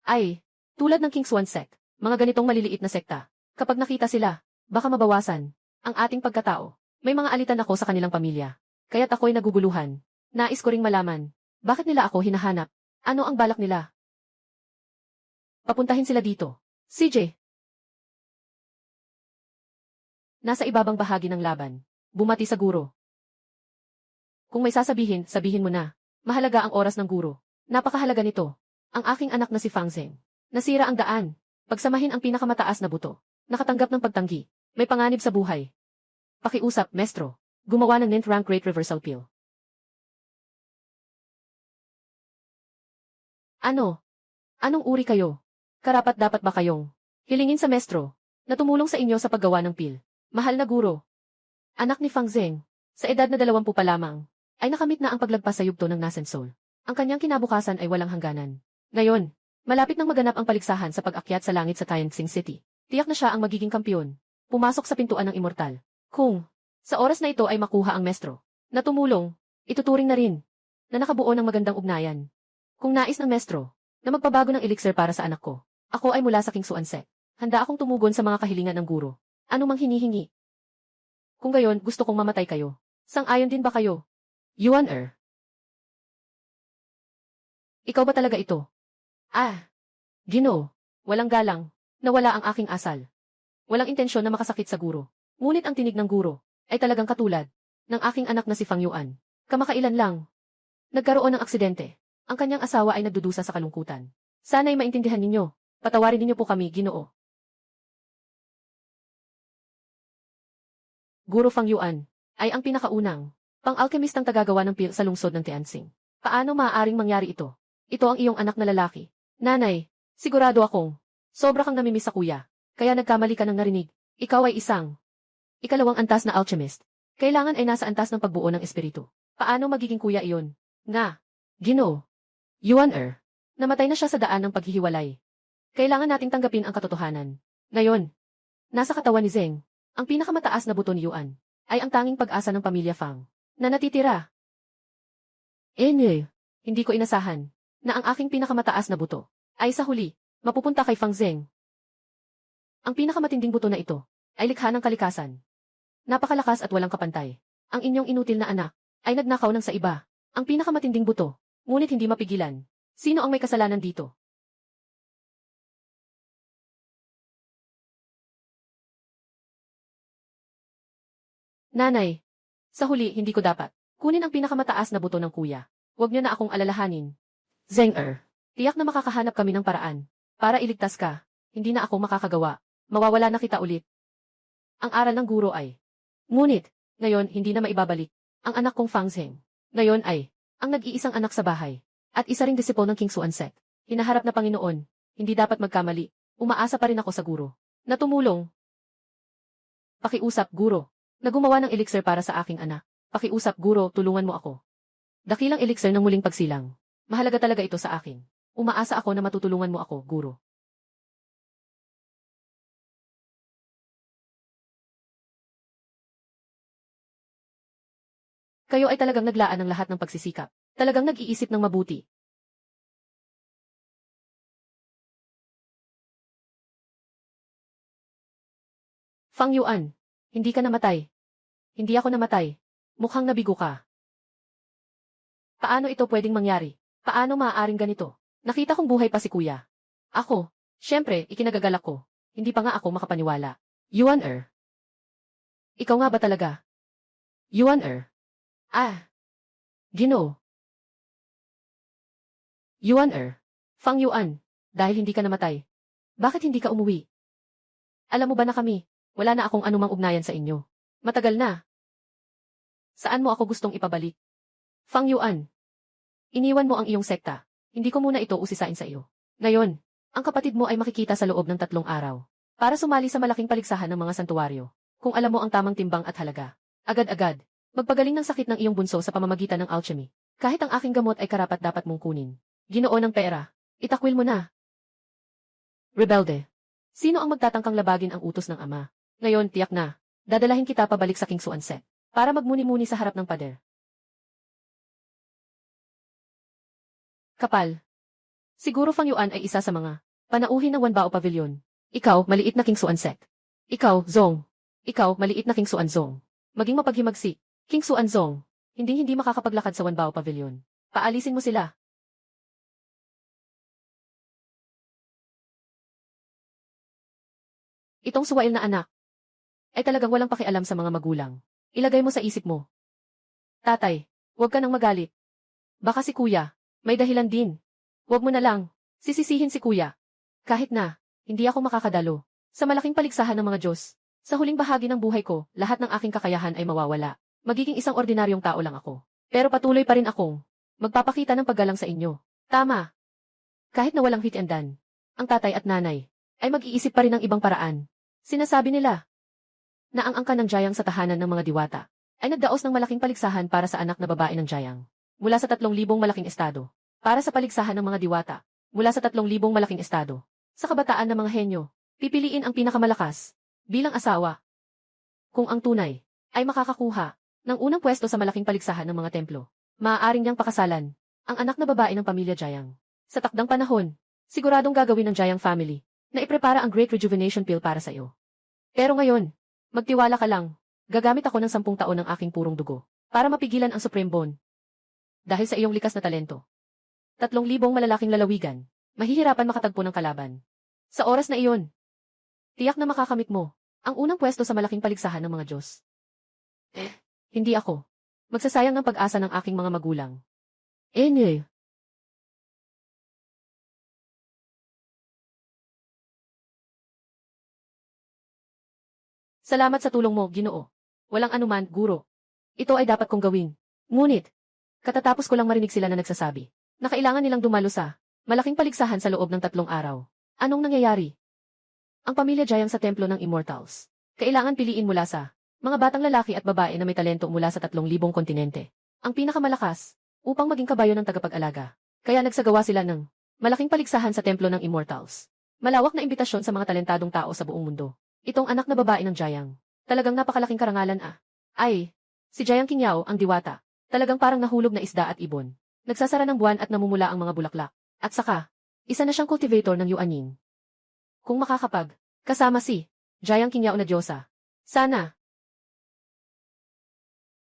S1: Ay, tulad ng King Xuan Sect, mga ganitong maliliit na sekta. Kapag nakita sila, baka mabawasan ang ating pagkatao. May mga alitan ako sa kanilang pamilya. Kaya't ako'y naguguluhan. Nais ko ring malaman, bakit nila ako hinahanap? Ano ang balak nila? Papuntahin sila dito. CJ. Nasa ibabang bahagi ng laban. Bumati sa guro. Kung may sasabihin, sabihin mo na. Mahalaga ang oras ng guro. Napakahalaga nito. Ang aking anak na si Fang Zeng. Nasira ang daan. Pagsamahin ang pinakamataas na buto. Nakatanggap ng pagtanggi. May panganib sa buhay. Pakiusap, Mestro. Gumawa ng 9th rank Great Reversal Pill. Ano? Anong uri kayo? Karapat-dapat ba kayong hilingin sa Mestro na tumulong sa inyo sa paggawa ng pill? Mahal na guro. Anak ni Fang Zeng, sa edad na 20 pa lamang, ay nakamit na ang paglagpas sa yugto ng Nascent Soul. Ang kanyang kinabukasan ay walang hangganan. Ngayon, malapit nang maganap ang paligsahan sa pag-akyat sa langit sa Tianxing City. Tiyak na siya ang magiging kampiyon. Pumasok sa pintuan ng immortal. Kung sa oras na ito ay makuha ang Mestro na tumulong, ituturing na rin na nakabuo ng magandang ugnayan. Kung nais ng Mestro na magpabago ng elixir para sa anak ko, ako ay mula sa King Xuan Sect. Handa akong tumugon sa mga kahilingan ng guro. Ano mang hinihingi. Kung gayon, gusto kong mamatay kayo. Sang-ayon din ba kayo? Yuan Er. Ikaw ba talaga ito? Ah. Ginoo. Walang galang. Nawala ang aking asal. Walang intensyon na makasakit sa guro. Ngunit ang tinig ng guro ay talagang katulad ng aking anak na si Fang Yuan. Kamakailan lang. Nagkaroon ng aksidente. Ang kanyang asawa ay nagdudusa sa kalungkutan. Sana'y maintindihan ninyo. Patawarin ninyo po kami, Ginoo. Guro Fang Yuan ay ang pinakaunang pang-alkemistang tagagawa ng pill sa lungsod ng Tianxing. Paano maaaring mangyari ito? Ito ang iyong anak na lalaki. Nanay, sigurado akong sobra kang namimiss sa kuya. Kaya nagkamali ka ng narinig. Ikaw ay isang ikalawang antas na alchemist. Kailangan ay nasa antas ng pagbuo ng espiritu. Paano magiging kuya iyon? Nga, Ginoo. Yuan Er, namatay na siya sa daan ng paghihiwalay. Kailangan nating tanggapin ang katotohanan. Ngayon, nasa katawan ni Zeng, ang pinakamataas na buto ni Yuan, ay ang tanging pag-asa ng pamilya Fang, na natitira. Hindi ko inasahan, na ang aking pinakamataas na buto, ay sa huli, mapupunta kay Fang Zeng. Ang pinakamatinding buto na ito, ay likha ng kalikasan. Napakalakas at walang kapantay. Ang inyong inutil na anak, ay nagnakaw ng sa iba. Ang pinakamatinding buto, ngunit hindi mapigilan. Sino ang may kasalanan dito? Nanay, sa huli hindi ko dapat kunin ang pinakamataas na buto ng kuya. Huwag niyo na akong alalahanin. Zeng Er, tiyak na makakahanap kami ng paraan para iligtas ka. Hindi na ako makakagawa. Mawawala na kita ulit. Ang aral ng guro ay, ngunit, ngayon hindi na maibabalik. Ang anak kong Fang Zeng, ngayon ay, ang nag-iisang anak sa bahay, at isa ring disipo ng King Xuan Sect. Hinaharap na Panginoon, hindi dapat magkamali. Umaasa pa rin ako sa guro na tumulong. Pakiusap, guro, na gumawa ng elixir para sa aking anak. Pakiusap, guro, tulungan mo ako. Dakilang elixir ng muling pagsilang. Mahalaga talaga ito sa akin. Umaasa ako na matutulungan mo ako, guro. Kayo ay talagang naglaan ng lahat ng pagsisikap. Talagang nag-iisip ng mabuti. Fang Yuan, hindi ka namatay. Hindi ako namatay. Mukhang nabigo ka. Paano ito pwedeng mangyari? Paano maaaring ganito? Nakita kong buhay pa si kuya. Ako, syempre, ikinagagalak ko. Hindi pa nga ako makapaniwala. Yuan Er. Ikaw nga ba talaga? Yuan Er. Ah. Ginoo. Yuan Er. Fang Yuan. Dahil hindi ka namatay. Bakit hindi ka umuwi? Alam mo ba na kami, wala na akong anumang ugnayan sa inyo. Matagal na. Saan mo ako gustong ipabalik? Fang Yuan. Iniwan mo ang iyong sekta. Hindi ko muna ito usisain sa iyo. Ngayon, ang kapatid mo ay makikita sa loob ng 3 araw. Para sumali sa malaking paligsahan ng mga santuwaryo. Kung alam mo ang tamang timbang at halaga. Agad-agad. Magpagaling ng sakit ng iyong bunso sa pamamagitan ng alchemy. Kahit ang aking gamot ay karapat-dapat mong kunin. Ginoo ng pera. Itakwil mo na. Rebelde. Sino ang magtatangkang labagin ang utos ng ama? Ngayon, tiyak na. Dadalahin kita pabalik sa King Xuan Sect. Para magmuni-muni sa harap ng pader. Kapal. Siguro Fang Yuan ay isa sa mga panauhin ng Wanbao Pavilion. Ikaw, maliit na King Xuan Sect. Ikaw, Zong. Ikaw, maliit na King Xuan Zong. Maging mapaghimagsik. King Xuan Zong. Hindi makakapaglakad sa Wanbao Pavilion. Paalisin mo sila. Itong suwail na anak ay talagang walang pakialam sa mga magulang. Ilagay mo sa isip mo. Tatay, huwag ka nang magalit. Baka si kuya, may dahilan din. Huwag mo na lang, sisisihin si kuya. Kahit na, hindi ako makakadalo. Sa malaking paligsahan ng mga Diyos, sa huling bahagi ng buhay ko, lahat ng aking kakayahan ay mawawala. Magiging isang ordinaryong tao lang ako. Pero patuloy pa rin akong magpapakita ng paggalang sa inyo. Tama. Kahit na walang hit and done, ang tatay at nanay ay mag-iisip pa rin ng ibang paraan. Sinasabi nila na ang angkan ng Jayang sa tahanan ng mga diwata ay nagdaos ng malaking paligsahan para sa anak na babae ng Jayang. Mula sa 3,000 malaking estado. Para sa paligsahan ng mga diwata. Mula sa 3,000 malaking estado. Sa kabataan ng mga henyo, pipiliin ang pinakamalakas bilang asawa. Kung ang tunay ay makakakuha ng unang pwesto sa malaking paligsahan ng mga templo, maaaring niyang pakasalan ang anak na babae ng pamilya Jayang. Sa takdang panahon, siguradong gagawin ng Jayang family na iprepara ang Great Rejuvenation Pill para sa iyo. Pero ngayon, magtiwala ka lang. Gagamit ako ng 10 taon ng aking purong dugo para mapigilan ang Supreme Bone. Dahil sa iyong likas na talento. 3,000 malalaking lalawigan, mahihirapan makatagpo ng kalaban. Sa oras na iyon, tiyak na makakamit mo ang unang pwesto sa malaking paligsahan ng mga Diyos. Hindi ako. Magsasayang ng pag-asa ng aking mga magulang. Enye. Salamat sa tulong mo, Ginoo. Walang anuman, guro. Ito ay dapat kong gawin. Ngunit, katatapos ko lang marinig sila na nagsasabi na kailangan nilang dumalo sa malaking paligsahan sa loob ng 3 araw. Anong nangyayari? Ang pamilya Jayang sa templo ng Immortals. Kailangan piliin mula sa mga batang lalaki at babae na may talento mula sa 3,000 kontinente. Ang pinakamalakas upang maging kabayo ng tagapag-alaga. Kaya nagsagawa sila ng malaking paligsahan sa templo ng Immortals. Malawak na imbitasyon sa mga talentadong tao sa buong mundo. Itong anak na babae ng Jayang. Talagang napakalaking karangalan Ay, si Jayang Kingyao ang diwata. Talagang parang nahulog na isda at ibon. Nagsasara ng buwan at namumula ang mga bulaklak. At saka, isa na siyang cultivator ng Yuanying. Kung makakapag, kasama si Jayang Kingyao na Diyosa. Sana.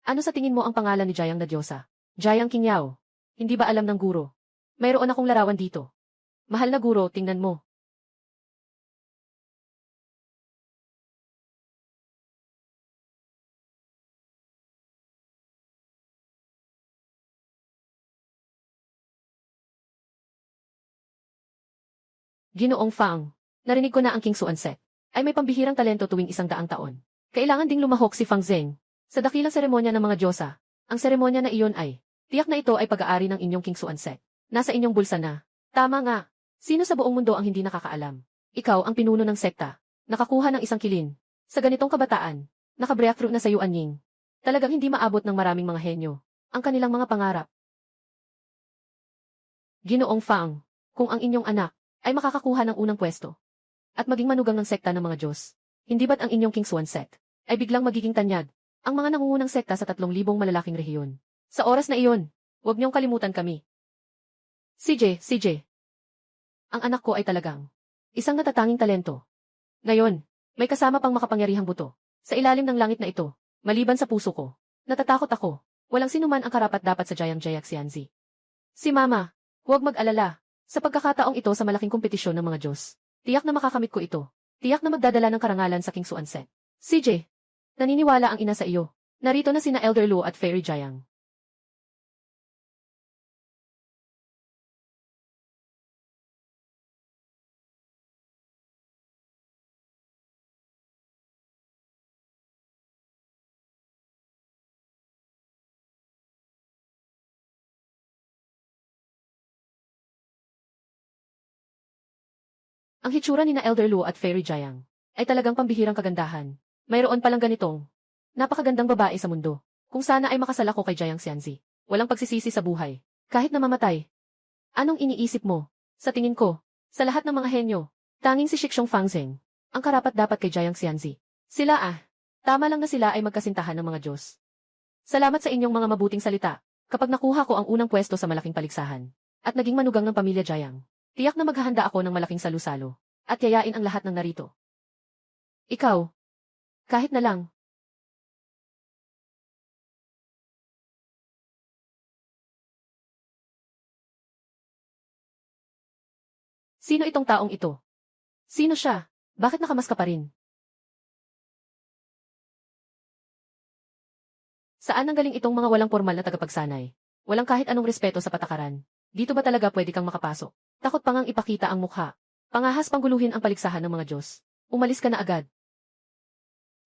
S1: Ano sa tingin mo ang pangalan ni Jayang na Diyosa? Jayang Kingyao. Hindi ba alam ng guro? Mayroon akong larawan dito. Mahal na guro, tingnan mo. Ginoong Fang, narinig ko na ang King Suanset ay may pambihirang talento tuwing 100 taon. Kailangan ding lumahok si Fang Zeng sa dakilang seremonya ng mga Diyosa. Ang seremonya na iyon ay, tiyak na ito ay pag-aari ng inyong King Suanset. Nasa inyong bulsa na. Tama nga. Sino sa buong mundo ang hindi nakakaalam? Ikaw ang pinuno ng sekta. Nakakuha ng isang kilin. Sa ganitong kabataan, naka-breakthrough na sa Yuanying. Talagang hindi maabot ng maraming mga henyo ang kanilang mga pangarap. Ginoong Fang, kung ang inyong anak ay makakakuha ng unang pwesto at maging manugang ng sekta ng mga Diyos, hindi ba't ang inyong King Suanset ay biglang magiging tanyag ang mga nangungunang sekta sa 3,000 malalaking rehiyon? Sa oras na iyon, huwag niyong kalimutan kami. CJ, ang anak ko ay talagang isang natatanging talento. Ngayon, may kasama pang makapangyarihang buto sa ilalim ng langit na ito, maliban sa puso ko. Natatakot ako. Walang sinuman ang karapat-dapat sa Jayang Jayak Xianzi. Si Mama, huwag mag-alala. Sa pagkakataong ito sa malaking kompetisyon ng mga Diyos, tiyak na makakamit ko ito. Tiyak na magdadala ng karangalan sa King Suanset. CJ, naniniwala ang ina sa iyo. Narito na sina Elder Luo at Fairy Jayang. Ang hitsura ni na Elder Luo at Fairy Jayang ay talagang pambihirang kagandahan. Mayroon palang ganitong napakagandang babae sa mundo. Kung sana ay makasal ako kay Jayang Xianzi. Walang pagsisisi sa buhay. Kahit na mamatay. Anong iniisip mo? Sa tingin ko, sa lahat ng mga henyo, tanging si Shikshong Fangzeng ang karapat-dapat kay Jayang Xianzi. Sila tama lang na sila ay magkasintahan ng mga Diyos. Salamat sa inyong mga mabuting salita. Kapag nakuha ko ang unang pwesto sa malaking paligsahan at naging manugang ng pamilya Jayang, tiyak na maghahanda ako ng malaking salu-salo at yayain ang lahat ng narito. Ikaw, kahit na lang. Sino itong taong ito? Sino siya? Bakit nakamaska pa rin? Saan nanggaling itong mga walang formal na tagapagsanay? Walang kahit anong respeto sa patakaran. Dito ba talaga pwede kang makapasok? Takot pa ngang ipakita ang mukha. Pangahas pangguluhin ang paligsahan ng mga Diyos. Umalis ka na agad.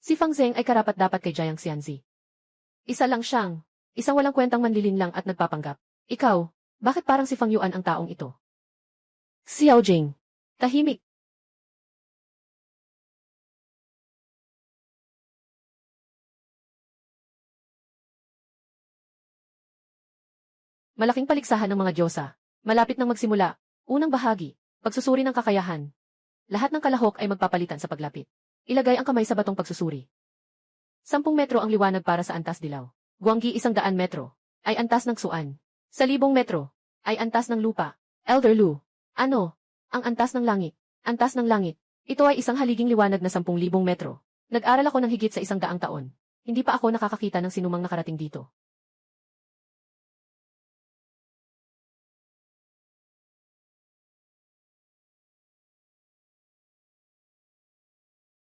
S1: Si Fang Zeng ay karapat-dapat kay Jiang Xianzi. Isa lang siyang, isang walang kwentang manlilinlang at nagpapanggap. Ikaw, bakit parang si Fang Yuan ang taong ito? Xiao Jing. Tahimik. Malaking paligsahan ng mga Diyosa. Malapit nang magsimula. Unang bahagi, pagsusuri ng kakayahan. Lahat ng kalahok ay magpapalitan sa paglapit. Ilagay ang kamay sa batong pagsusuri. 10 metro ang liwanag para sa antas dilaw. Guanggi 100 metro, ay antas ng suan. Sa 1,000 metro, ay antas ng lupa. Elder Lu. Ano? Ang antas ng langit. Antas ng langit. Ito ay isang haliging liwanag na 10,000 metro. Nag-aral ako ng higit sa 100 taon. Hindi pa ako nakakakita ng sinumang nakarating dito.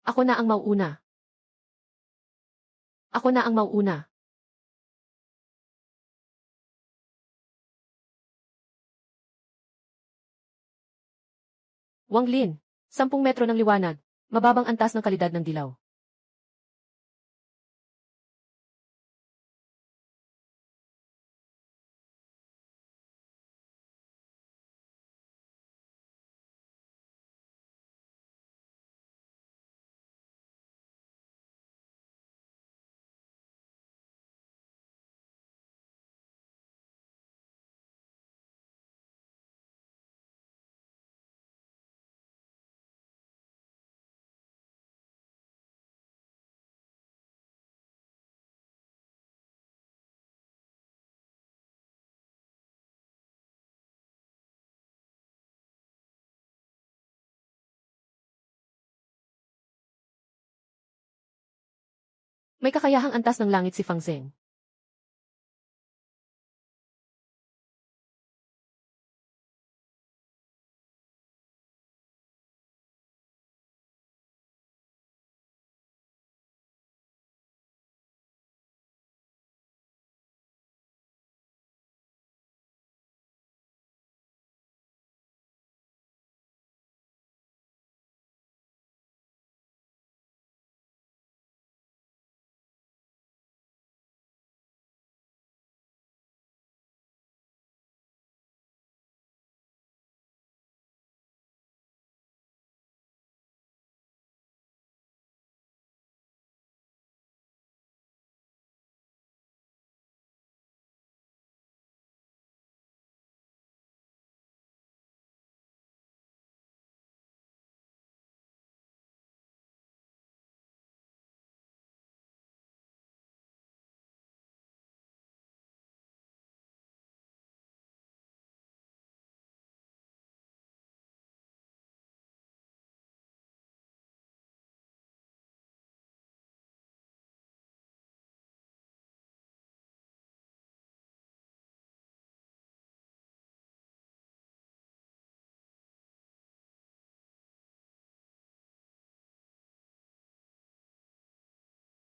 S1: Ako na ang mauuna. Ako na ang mauuna. Wang Lin. 10 metro ng liwanag. Mababang antas ng kalidad ng dilaw. May kakayahang antas ng langit si Fang Zeng.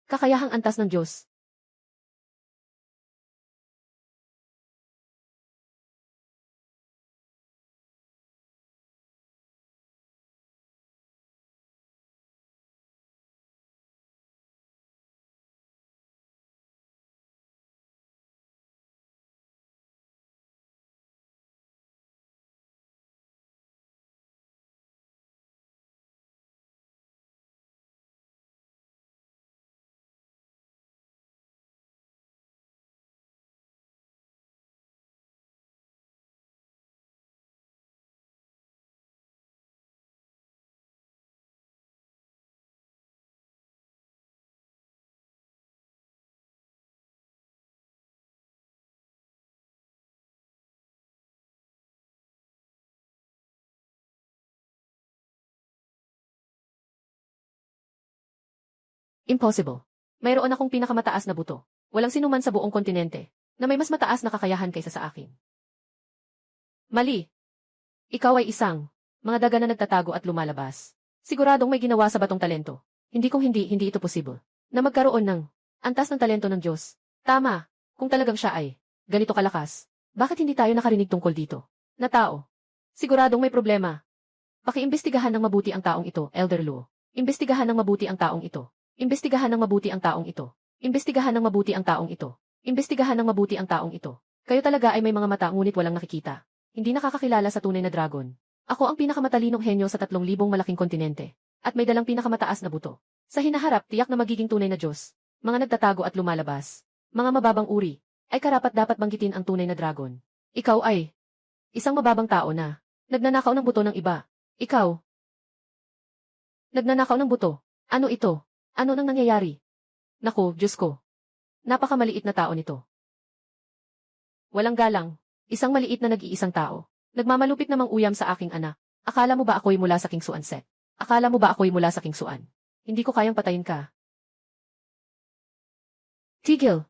S1: Kakayahang antas ng Diyos. Impossible. Mayroon akong pinakamataas na buto. Walang sinuman sa buong kontinente na may mas mataas na kakayahan kaysa sa akin. Mali. Ikaw ay isang mga daga na nagtatago at lumalabas. Siguradong may ginawa sa batong talento. Hindi ito posible. Na magkaroon ng antas ng talento ng Diyos. Tama, kung talagang siya ay ganito kalakas, bakit hindi tayo nakarinig tungkol dito? Na tao. Siguradong may problema. Pakiimbestigahan ng mabuti ang taong ito, Elder Luo. Imbestigahan ng mabuti ang taong ito. Imbestigahan ng mabuti ang taong ito. Imbestigahan ng mabuti ang taong ito. Imbestigahan ng mabuti ang taong ito. Kayo talaga ay may mga mata ngunit walang nakikita. Hindi nakakakilala sa tunay na dragon. Ako ang pinakamatalinong henyo sa 3,000 malaking kontinente. At may dalang pinakamataas na buto. Sa hinaharap, tiyak na magiging tunay na Diyos. Mga nagtatago at lumalabas. Mga mababang uri. Ay karapat-dapat banggitin ang tunay na dragon. Ikaw ay isang mababang tao na nagnanakaw ng buto ng iba. Ikaw. Nagnanakaw ng buto. Ano ito? Ano nang nangyayari? Naku, Diyos ko. Napakamaliit na tao nito. Walang galang. Isang maliit na nag-iisang tao. Nagmamalupit namang uyam sa aking anak. Akala mo ba ako'y mula sa King Suan set? Akala mo ba ako'y mula sa King Suan? Hindi ko kayang patayin ka. Tigil.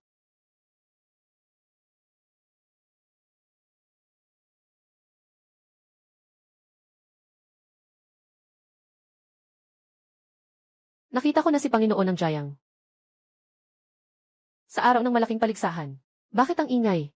S1: Nakita ko na si Panginoon ng Jayang. Sa araw ng malaking paligsahan. Bakit ang ingay?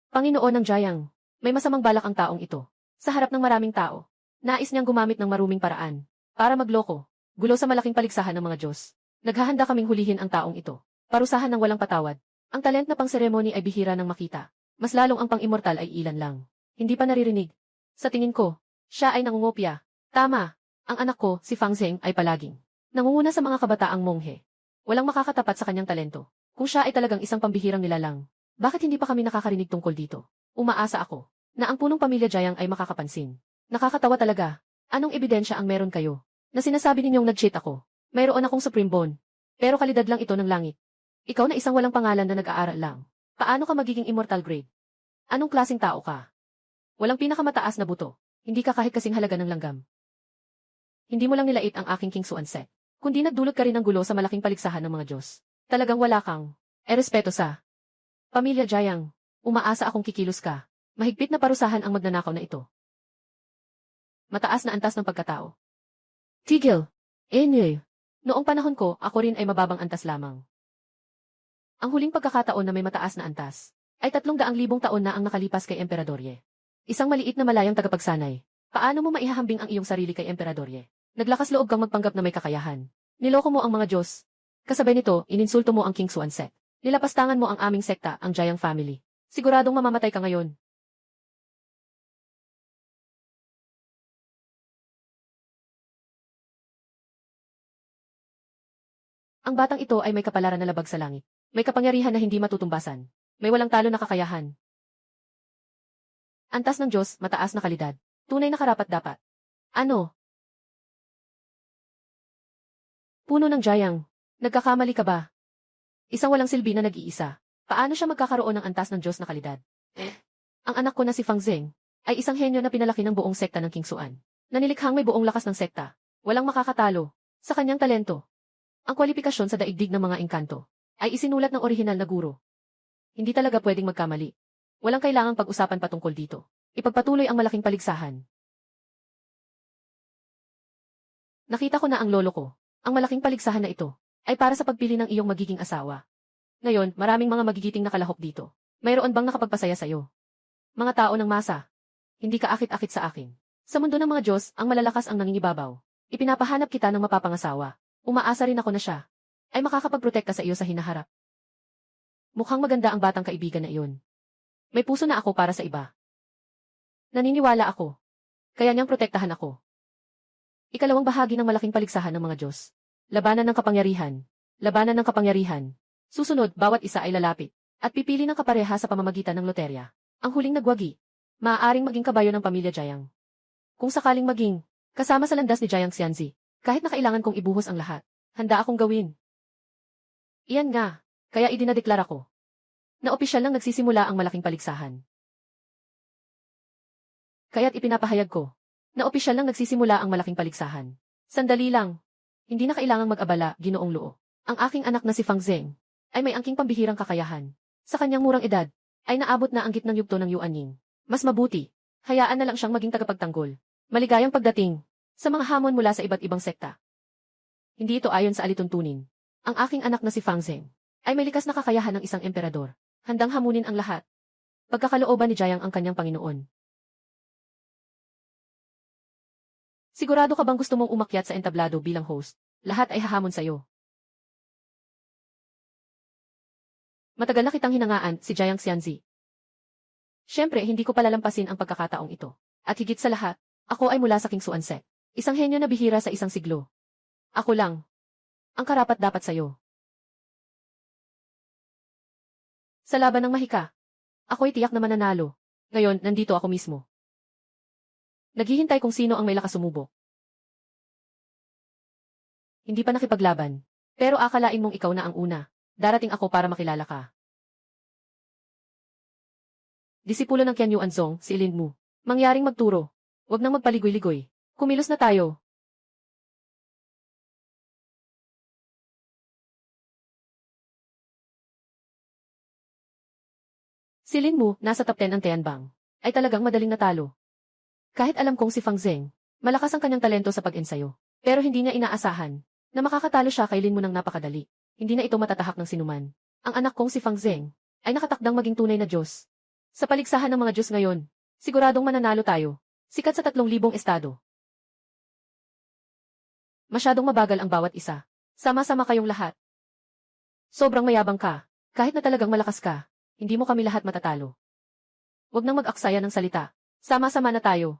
S1: Panginoon ng Jayang. May masamang balak ang taong ito. Sa harap ng maraming tao. Nais niyang gumamit ng maruming paraan. Para magloko. Gulo sa malaking paligsahan ng mga Diyos. Naghahanda kaming hulihin ang taong ito. Parusahan ng walang patawad. Ang talent na pang-seremony ay bihira ng makita. Mas lalong ang pang-immortal ay ilan lang. Hindi pa naririnig. Sa tingin ko, siya ay nangungopia. Tama. Ang anak ko, si Fang Zheng, ay palaging nangunguna sa mga kabataang monghe. Walang makakatapat sa kanyang talento. Kung siya ay talagang isang pambihirang nilalang, bakit hindi pa kami nakakarinig tungkol dito? Umaasa ako na ang punong pamilya Jayang ay makakapansin. Nakakatawa talaga. Anong ebidensya ang meron kayo? Na sinasabi ninyong nag-cheat ako. Mayroon akong Supreme Bone. Pero kalidad lang ito ng langit. Ikaw na isang walang pangalan na nag-aaral lang. Paano ka magiging immortal grade? Anong klaseng tao ka? Walang pinakamataas na buto. Hindi ka kahit kasing halaga ng langgam. Hindi mo lang nilait ang aking King Suan set. Kundi nagdulot ka rin ng gulo sa malaking paligsahan ng mga Diyos. Talagang wala kang respeto sa pamilya Jayang. Umaasa akong kikilos ka. Mahigpit na parusahan ang magnanakaw na ito. Mataas na antas ng pagkatao. Tigil. Noong panahon ko, ako rin ay mababang antas lamang. Ang huling pagkakataon na may mataas na antas ay 300,000 taon na ang nakalipas kay Emperadorye. Isang maliit na malayang tagapagsanay. Paano mo maihahambing ang iyong sarili kay Emperadorye? Naglakas loob kang magpanggap na may kakayahan. Niloko mo ang mga Diyos. Kasabay nito, ininsulto mo ang King Suan set. Nilapastangan mo ang aming sekta, ang Jayang family. Siguradong mamamatay ka ngayon. Ang batang ito ay may kapalaran na labag sa langit. May kapangyarihan na hindi matutumbasan. May walang talo na kakayahan. Antas ng Diyos, mataas na kalidad. Tunay na karapat-dapat. Ano? Puno ng Jayang. Nagkakamali ka ba? Isang walang silbi na nag-iisa. Paano siya magkakaroon ng antas ng Diyos na kalidad? Ang anak ko na si Fang Zheng ay isang henyo na pinalaki ng buong sekta ng King Suan. Nanilikhang may buong lakas ng sekta. Walang makakatalo sa kanyang talento. Ang kwalifikasyon sa daigdig ng mga engkanto ay isinulat ng orihinal na guro. Hindi talaga pwedeng magkamali. Walang kailangang pag-usapan patungkol dito. Ipagpatuloy ang malaking paligsahan. Nakita ko na ang lolo ko. Ang malaking paligsahan na ito ay para sa pagpili ng iyong magiging asawa. Ngayon, maraming mga magigiting nakalahok dito. Mayroon bang nakapagpasaya sa'yo? Mga tao ng masa. Hindi ka akit-akit sa akin. Sa mundo ng mga Diyos, ang malalakas ang nangingibabaw. Ipinapahanap kita ng mapapangasawa. Umaasa rin ako na siya ay makakapagprotekta sa iyo sa hinaharap. Mukhang maganda ang batang kaibigan na iyon. May puso na ako para sa iba. Naniniwala ako. Kaya niyang protektahan ako. Ikalawang bahagi ng malaking paligsahan ng mga Diyos. Labanan ng kapangyarihan. Labanan ng kapangyarihan. Susunod, bawat isa ay lalapit at pipili ng kapareha sa pamamagitan ng loterya. Ang huling nagwagi, maaaring maging kabayo ng pamilya Jayang. Kung sakaling maging kasama sa landas ni Jayang Xianzi, kahit na kailangan kong ibuhos ang lahat, handa akong gawin. Iyan nga, kaya idinadeklara ko na opisyal lang nagsisimula ang malaking paligsahan. Kaya't ipinapahayag ko na opisyal lang nagsisimula ang malaking paligsahan. Sandali lang. Hindi na kailangang mag-abala, Ginoong Luo. Ang aking anak na si Fang Zheng ay may angking pambihirang kakayahan. Sa kanyang murang edad, ay naabot na ang gitnang yugto ng Yuanying. Mas mabuti, hayaan na lang siyang maging tagapagtanggol. Maligayang pagdating sa mga hamon mula sa iba't ibang sekta. Hindi ito ayon sa alituntunin. Ang aking anak na si Fang Zheng ay may likas na kakayahan ng isang emperador. Handang hamunin ang lahat. Pagkakalooban ni Jayang ang kanyang Panginoon. Sigurado ka bang gusto mong umakyat sa entablado bilang host? Lahat ay hahamon sa'yo. Matagal na kitang hinangaan, si Jayang Xianzi. Siyempre, hindi ko palalampasin ang pagkakataong ito. At higit sa lahat, ako ay mula sa King Xuan Sect. Isang henyo na bihira sa isang siglo. Ako lang. Ang karapat-dapat sa'yo. Sa laban ng mahika, ako'y tiyak na mananalo. Ngayon, nandito ako mismo. Naghihintay kung sino ang may lakas sumubok. Hindi pa nakipaglaban. Pero akalain mong ikaw na ang una. Darating ako para makilala ka. Disipulo ng Qian Yuanzong, si Lin Mu. Mangyaring magturo. Huwag nang magpaligoy-ligoy. Kumilos na tayo. Si Lin Mu, nasa top 10 ang Tianbang, ay talagang madaling natalo. Kahit alam kong si Fang Zeng, malakas ang kanyang talento sa pag-ensayo. Pero hindi niya inaasahan na makakatalo siya kay Lin Mu ng napakadali. Hindi na ito matatahak ng sinuman. Ang anak kong si Fang Zeng ay nakatakdang maging tunay na Diyos. Sa paligsahan ng mga Diyos ngayon, siguradong mananalo tayo. Sikat sa 3,000 estado. Masyadong mabagal ang bawat isa. Sama-sama kayong lahat. Sobrang mayabang ka. Kahit na talagang malakas ka, hindi mo kami lahat matatalo. Huwag nang mag-aksaya ng salita. Sama-sama na tayo.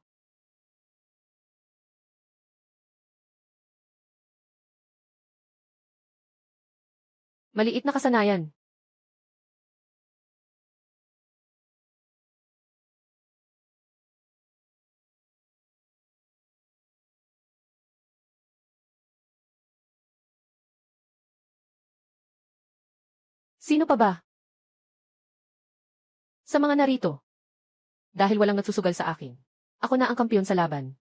S1: Maliit na kasanayan. Sino pa ba? Sa mga narito. Dahil walang nagsusugal sa akin. Ako na ang kampiyon sa laban.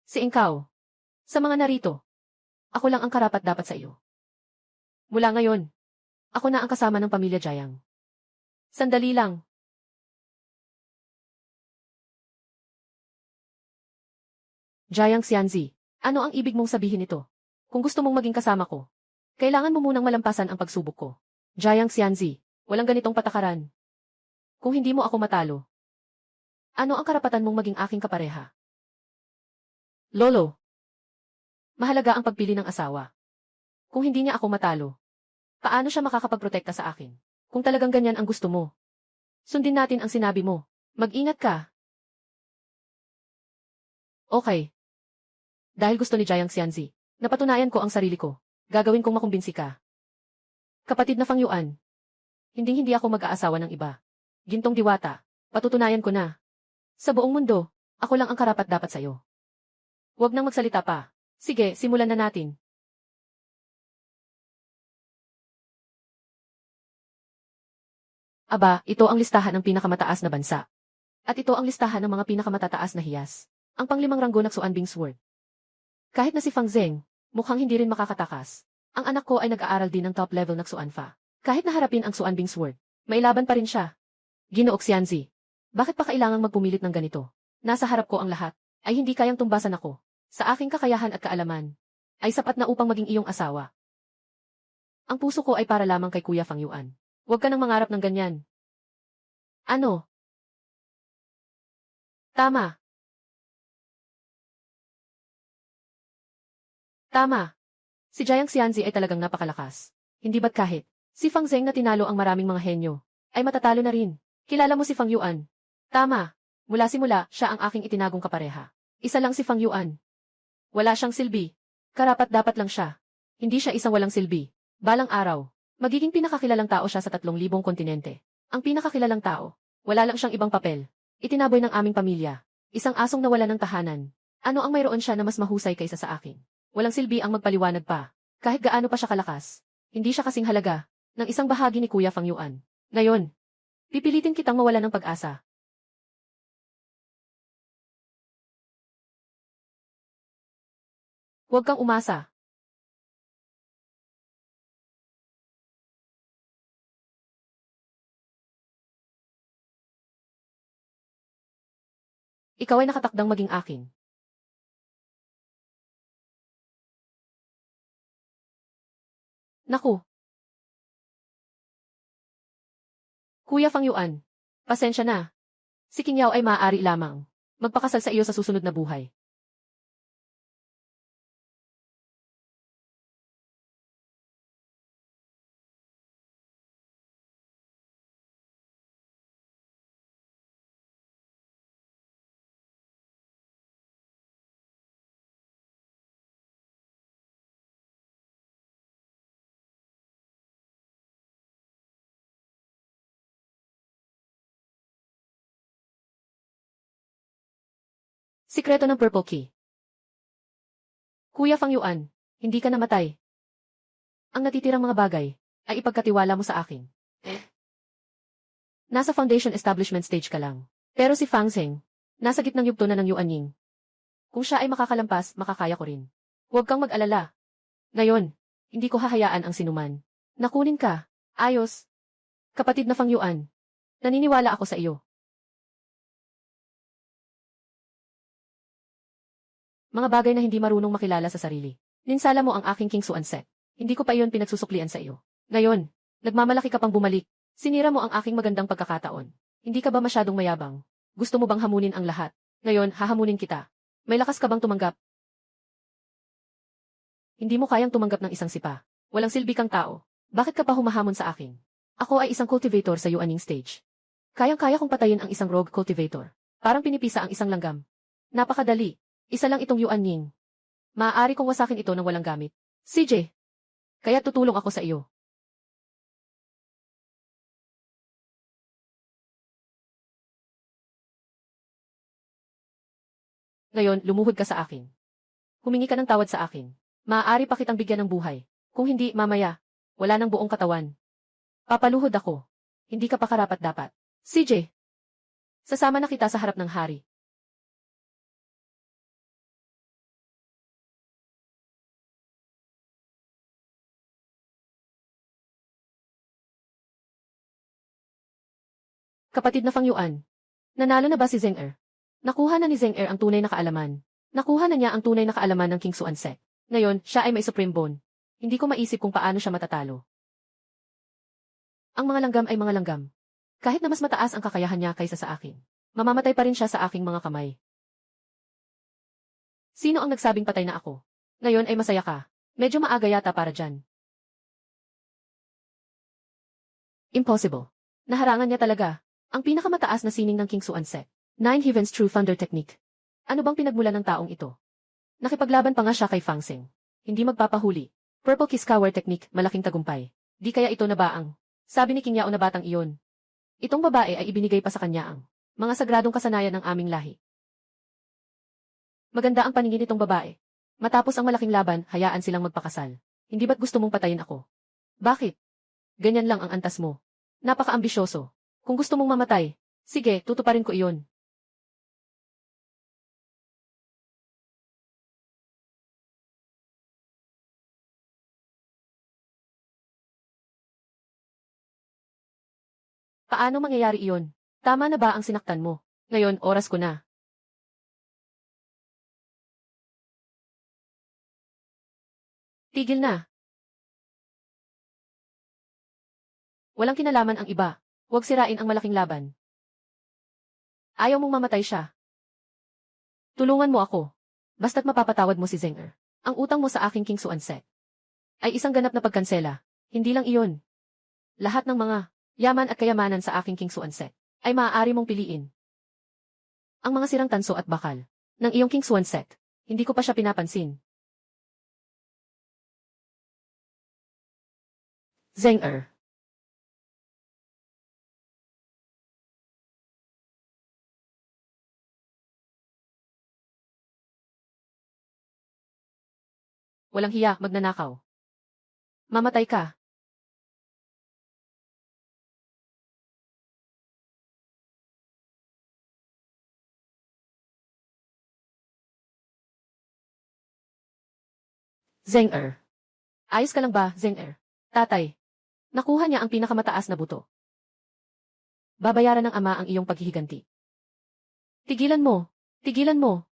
S1: Si Ingkao. Sa mga narito. Ako lang ang karapat-dapat sa iyo. Mula ngayon, ako na ang kasama ng pamilya Jayang. Sandali lang. Jayang Xianzi, ano ang ibig mong sabihin nito? Kung gusto mong maging kasama ko, kailangan mo munang malampasan ang pagsubok ko. Jayang Xianzi, walang ganitong patakaran. Kung hindi mo ako matalo, ano ang karapatan mong maging aking kapareha? Lolo, mahalaga ang pagpili ng asawa. Kung hindi niya ako matalo, paano siya makakapagprotekta sa akin? Kung talagang ganyan ang gusto mo, sundin natin ang sinabi mo. Mag-ingat ka. Okay. Dahil gusto ni Jayang Xianzi, napatunayan ko ang sarili ko. Gagawin kong makumbinsi ka. Kapatid na Fang Yuan, hindi ako mag-aasawa ng iba. Gintong diwata, patutunayan ko na. Sa buong mundo, ako lang ang karapat-dapat sa'yo. Huwag nang magsalita pa. Sige, simulan na natin. Aba, ito ang listahan ng pinakamataas na bansa. At ito ang listahan ng mga pinakamatataas na hiyas. Ang panglimang ranggo ng Xuanbing Sword. Kahit na si Fang Zeng, mukhang hindi rin makakatakas. Ang anak ko ay nag-aaral din ng top level ng Xuanfa. Kahit naharapin ang Xuanbing Sword, may laban pa rin siya. Ginoong Xianzi, bakit pa kailangang magpumilit ng ganito? Nasa harap ko ang lahat, ay hindi kayang tumbasan ako. Sa aking kakayahan at kaalaman, ay sapat na upang maging iyong asawa. Ang puso ko ay para lamang kay Kuya Fang Yuan. Huwag ka nang mangarap ng ganyan. Ano? Tama. Tama. Si Jayang Xianzi ay talagang napakalakas. Hindi ba't kahit si Fang Zeng na tinalo ang maraming mga henyo, ay matatalo na rin. Kilala mo si Fang Yuan? Tama. Mula simula, siya ang aking itinagong kapareha. Isa lang si Fang Yuan. Wala siyang silbi. Karapat-dapat lang siya. Hindi siya isang walang silbi. Balang araw, magiging pinakakilalang tao siya sa 3,000 kontinente. Ang pinakakilalang tao. Wala lang siyang ibang papel. Itinaboy ng aming pamilya. Isang asong nawala ng tahanan. Ano ang mayroon siya na mas mahusay kaysa sa akin? Walang silbi ang magpaliwanag pa. Kahit gaano pa siya kalakas, hindi siya kasing halaga ng isang bahagi ni Kuya Fang Yuan. Ngayon, pipilitin kitang mawala ng pag-asa. Huwag kang umasa. Ikaw ay nakatakdang maging akin. Naku, Kuya Fang Yuan. Pasensya na. Si King Yao ay maaari lamang magpakasal sa iyo sa susunod na buhay. Sikreto ng Purple Key. Kuya Fang Yuan, hindi ka namatay. Ang natitirang mga bagay ay ipagkatiwala mo sa akin. Nasa foundation establishment stage ka lang. Pero si Fang Zheng, nasa gitnang yugto na ng Yuan Ying. Kung siya ay makakalampas, makakaya ko rin. Huwag kang mag-alala. Ngayon, hindi ko hahayaan ang sinuman. Nakunin ka. Ayos. Kapatid na Fang Yuan. Naniniwala ako sa iyo. Mga bagay na hindi marunong makilala sa sarili. Ninsala mo ang aking King Suan set. Hindi ko pa iyon pinagsusuklian sa iyo. Ngayon, nagmamalaki ka pang bumalik. Sinira mo ang aking magandang pagkakataon. Hindi ka ba masyadong mayabang? Gusto mo bang hamunin ang lahat? Ngayon, hahamunin kita. May lakas ka bang tumanggap? Hindi mo kayang tumanggap ng isang sipa. Walang silbi kang tao. Bakit ka pa humahamon sa akin? Ako ay isang cultivator sa Yuaning stage. Kayang-kaya kong patayin ang isang rogue cultivator. Parang pinipisa ang isang langgam. Napakadali. Isa lang itong Yuan Ying. Maaari kong wasakin ito nang walang gamit. CJ. Kaya tutulong ako sa iyo. Ngayon, lumuhod ka sa akin. Humingi ka ng tawad sa akin. Maaari pa kitang bigyan ng buhay. Kung hindi, mamaya, wala ng buong katawan. Papaluhod ako. Hindi ka pa karapat-dapat. CJ. Sasama na kita sa harap ng hari. Kapatid na Fang Yuan. Nanalo na ba si Zheng Er? Nakuha na ni Zheng Er ang tunay na kaalaman. Nakuha na niya ang tunay na kaalaman ng King Suan Sek. Ngayon, siya ay may Supreme Bone. Hindi ko maisip kung paano siya matatalo. Ang mga langgam ay mga langgam. Kahit na mas mataas ang kakayahan niya kaysa sa akin, mamamatay pa rin siya sa aking mga kamay. Sino ang nagsabing patay na ako? Ngayon ay masaya ka. Medyo maaga yata para dyan. Impossible. Naharangan niya talaga. Ang pinakamataas na sining ng King Suan Sek. 9 Heavens True Thunder Technique. Ano bang pinagmula ng taong ito? Nakipaglaban pa nga siya kay Fang Zheng. Hindi magpapahuli. Purple Kiss Cower Technique, malaking tagumpay. Di kaya ito nabaang. Sabi ni King Yao na batang iyon. Itong babae ay ibinigay pa sa kanya ang mga sagradong kasanayan ng aming lahi. Maganda ang paningin nitong babae. Matapos ang malaking laban, hayaan silang magpakasal. Hindi ba't gusto mong patayin ako? Bakit? Ganyan lang ang antas mo. Napaka-ambisyoso. Kung gusto mong mamatay, sige, tutuparin ko iyon. Paano mangyayari iyon? Tama na ba ang sinaktan mo? Ngayon, oras ko na. Tigil na. Walang kinalaman ang iba. Huwag sirain ang malaking laban. Ayaw mong mamatay siya. Tulungan mo ako. Basta't mapapatawad mo si Zheng Er. Ang utang mo sa aking King Suan Sek ay isang ganap na pagkansela. Hindi lang iyon. Lahat ng mga yaman at kayamanan sa aking King Suan Sek ay maaari mong piliin. Ang mga sirang tanso at bakal ng iyong King Suan Sek, hindi ko pa siya pinapansin. Zheng Er. Walang hiya, magnanakaw. Mamatay ka. Zheng Er. Ayos ka lang ba, Zheng Er? Tatay. Nakuha niya ang pinakamataas na buto. Babayaran ng ama ang iyong paghihiganti. Tigilan mo. Tigilan mo.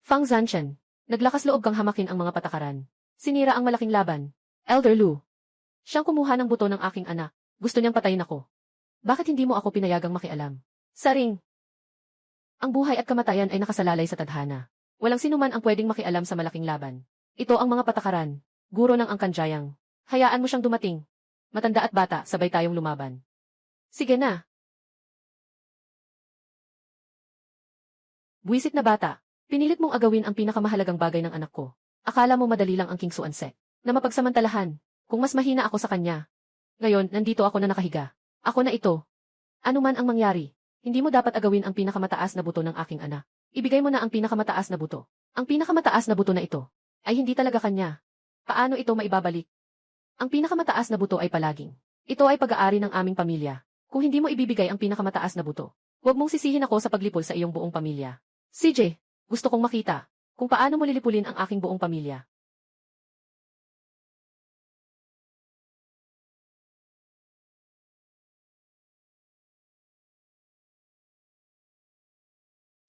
S1: Fang Zanchen. Naglakas loob kang hamakin ang mga patakaran. Sinira ang malaking laban. Elder Lu. Siyang kumuha ng buto ng aking anak. Gusto niyang patayin ako. Bakit hindi mo ako pinayagang makialam? Saring. Ang buhay at kamatayan ay nakasalalay sa tadhana. Walang sinuman ang pwedeng makialam sa malaking laban. Ito ang mga patakaran. Guro ng Angkanjayang. Hayaan mo siyang dumating. Matanda at bata, sabay tayong lumaban. Sige na. Buwisit na bata. Pinilit mong agawin ang pinakamahalagang bagay ng anak ko. Akala mo madali lang ang King Suansek. Na mapagsamantalahan. Kung mas mahina ako sa kanya. Ngayon, nandito ako na nakahiga. Ako na ito. Ano man ang mangyari, hindi mo dapat agawin ang pinakamataas na buto ng aking anak. Ibigay mo na ang pinakamataas na buto. Ang pinakamataas na buto na ito ay hindi talaga kanya. Paano ito maibabalik? Ang pinakamataas na buto ay palaging. Ito ay pag-aari ng aming pamilya. Kung hindi mo ibibigay ang pinakamataas na buto, huwag mong sisihin ako sa paglipol sa iyong buong pamilya. CJ, gusto kong makita kung paano mo lilipulin ang aking buong pamilya.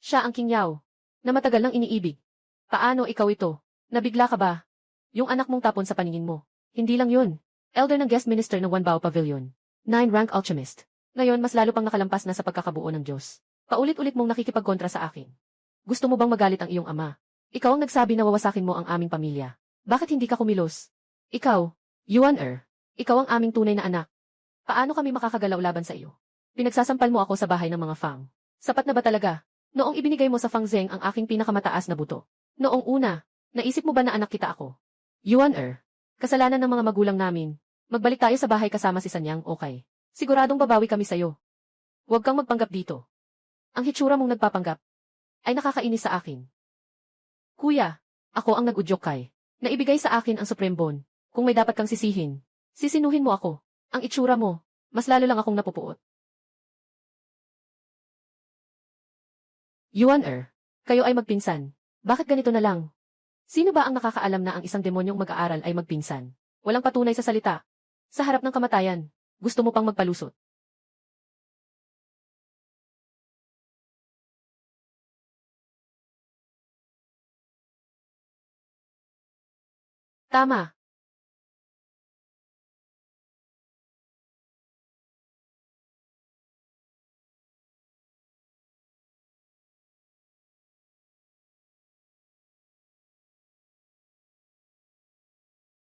S1: Siya ang King Yao, na matagal nang iniibig. Paano ikaw ito? Nabigla ka ba? Yung anak mong tapon sa paningin mo. Hindi lang yun. Elder ng guest minister ng Wanbao Pavilion. 9-rank alchemist. Ngayon mas lalo pang nakalampas na sa pagkakabuo ng Diyos. Paulit-ulit mong nakikipagkontra sa akin. Gusto mo bang magalit ang iyong ama? Ikaw ang nagsabi na wawasakin mo ang aming pamilya. Bakit hindi ka kumilos? Ikaw, Yuan ikaw ang aming tunay na anak. Paano kami makakagalaw laban sa iyo? Pinagsasampal mo ako sa bahay ng mga Fang. Sapat na ba talaga? Noong ibinigay mo sa Fang Zeng ang aking pinakamataas na buto. Noong una, naisip mo ba na anak kita ako? Yuan kasalanan ng mga magulang namin. Magbalik tayo sa bahay kasama si Sanyang, okay. Siguradong babawi kami sa'yo. Huwag kang magpanggap dito. Ang hitsura mong nagpapanggap ay nakakainis sa akin. Kuya, ako ang nag-udyok kay. Naibigay sa akin ang Supreme Bone. Kung may dapat kang sisihin, sisinuhin mo ako. Ang itsura mo, mas lalo lang akong napupuot. Yuan kayo ay magpinsan. Bakit ganito na lang? Sino ba ang nakakaalam na ang isang demonyong mag-aaral ay magpinsan? Walang patunay sa salita. Sa harap ng kamatayan, gusto mo pang magpalusot. Tama.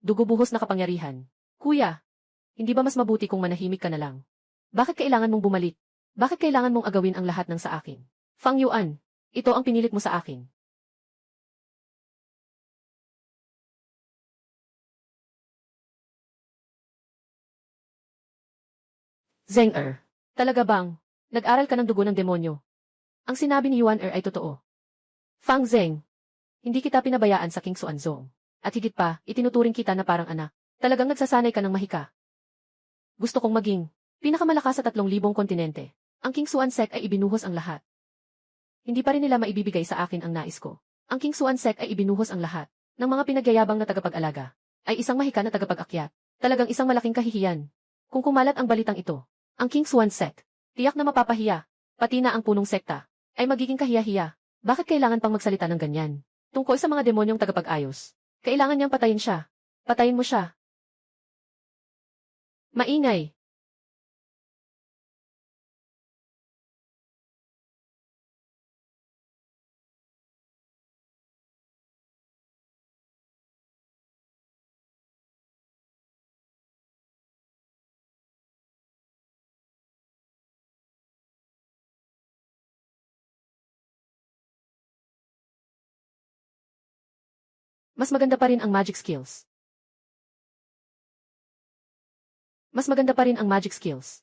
S1: Dugo-buhos na kapangyarihan. Kuya, hindi ba mas mabuti kung manahimik ka na lang? Bakit kailangan mong bumalik? Bakit kailangan mong agawin ang lahat ng sa akin? Fang Yuan, ito ang pinilit mo sa akin. Zeng talaga bang? Nag-aral ka ng dugo ng demonyo. Ang sinabi ni Yuan ay totoo. Fang Zeng, hindi kita pinabayaan sa King Xuanzong. At higit pa, itinuturing kita na parang anak. Talagang nagsasanay ka ng mahika. Gusto kong maging pinakamalakas sa 3,000 kontinente. Ang King Xuansek ay ibinuhos ang lahat. Hindi pa rin nila maibibigay sa akin ang nais ko. Ang King Xuansek ay ibinuhos ang lahat ng mga pinagyayabang na tagapag-alaga. Ay isang mahika na tagapag-akyat. Talagang isang malaking kahihiyan. Kung kumalat ang balitang ito, ang King Xuansek, tiyak na mapapahiya, pati na ang punong sekta, ay magiging kahiya-hiya. Bakit kailangan pang magsalita ng ganyan? Tungkol sa mga demonyong tagapag-ayos. Kailangan niyang patayin siya. Patayin mo siya. Maingay. Mas maganda pa rin ang magic skills. Mas maganda pa rin ang magic skills.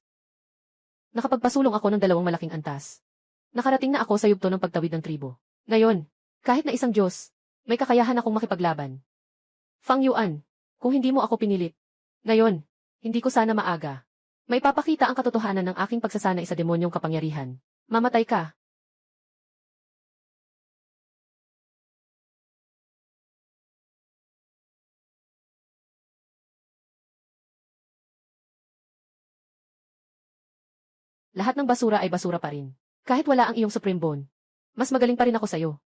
S1: Nakapagpasulong ako ng 2 malaking antas. Nakarating na ako sa yugto ng pagtawid ng tribo. Ngayon, kahit na isang Diyos, may kakayahan akong makipaglaban. Fang Yuan, kung hindi mo ako pinilit. Ngayon, hindi ko sana maaga. May papakita ang katotohanan ng aking pagsasanay sa demonyong kapangyarihan. Mamatay ka. Lahat ng basura ay basura pa rin. Kahit wala ang iyong Supreme Bone. Mas magaling pa rin ako sa'yo.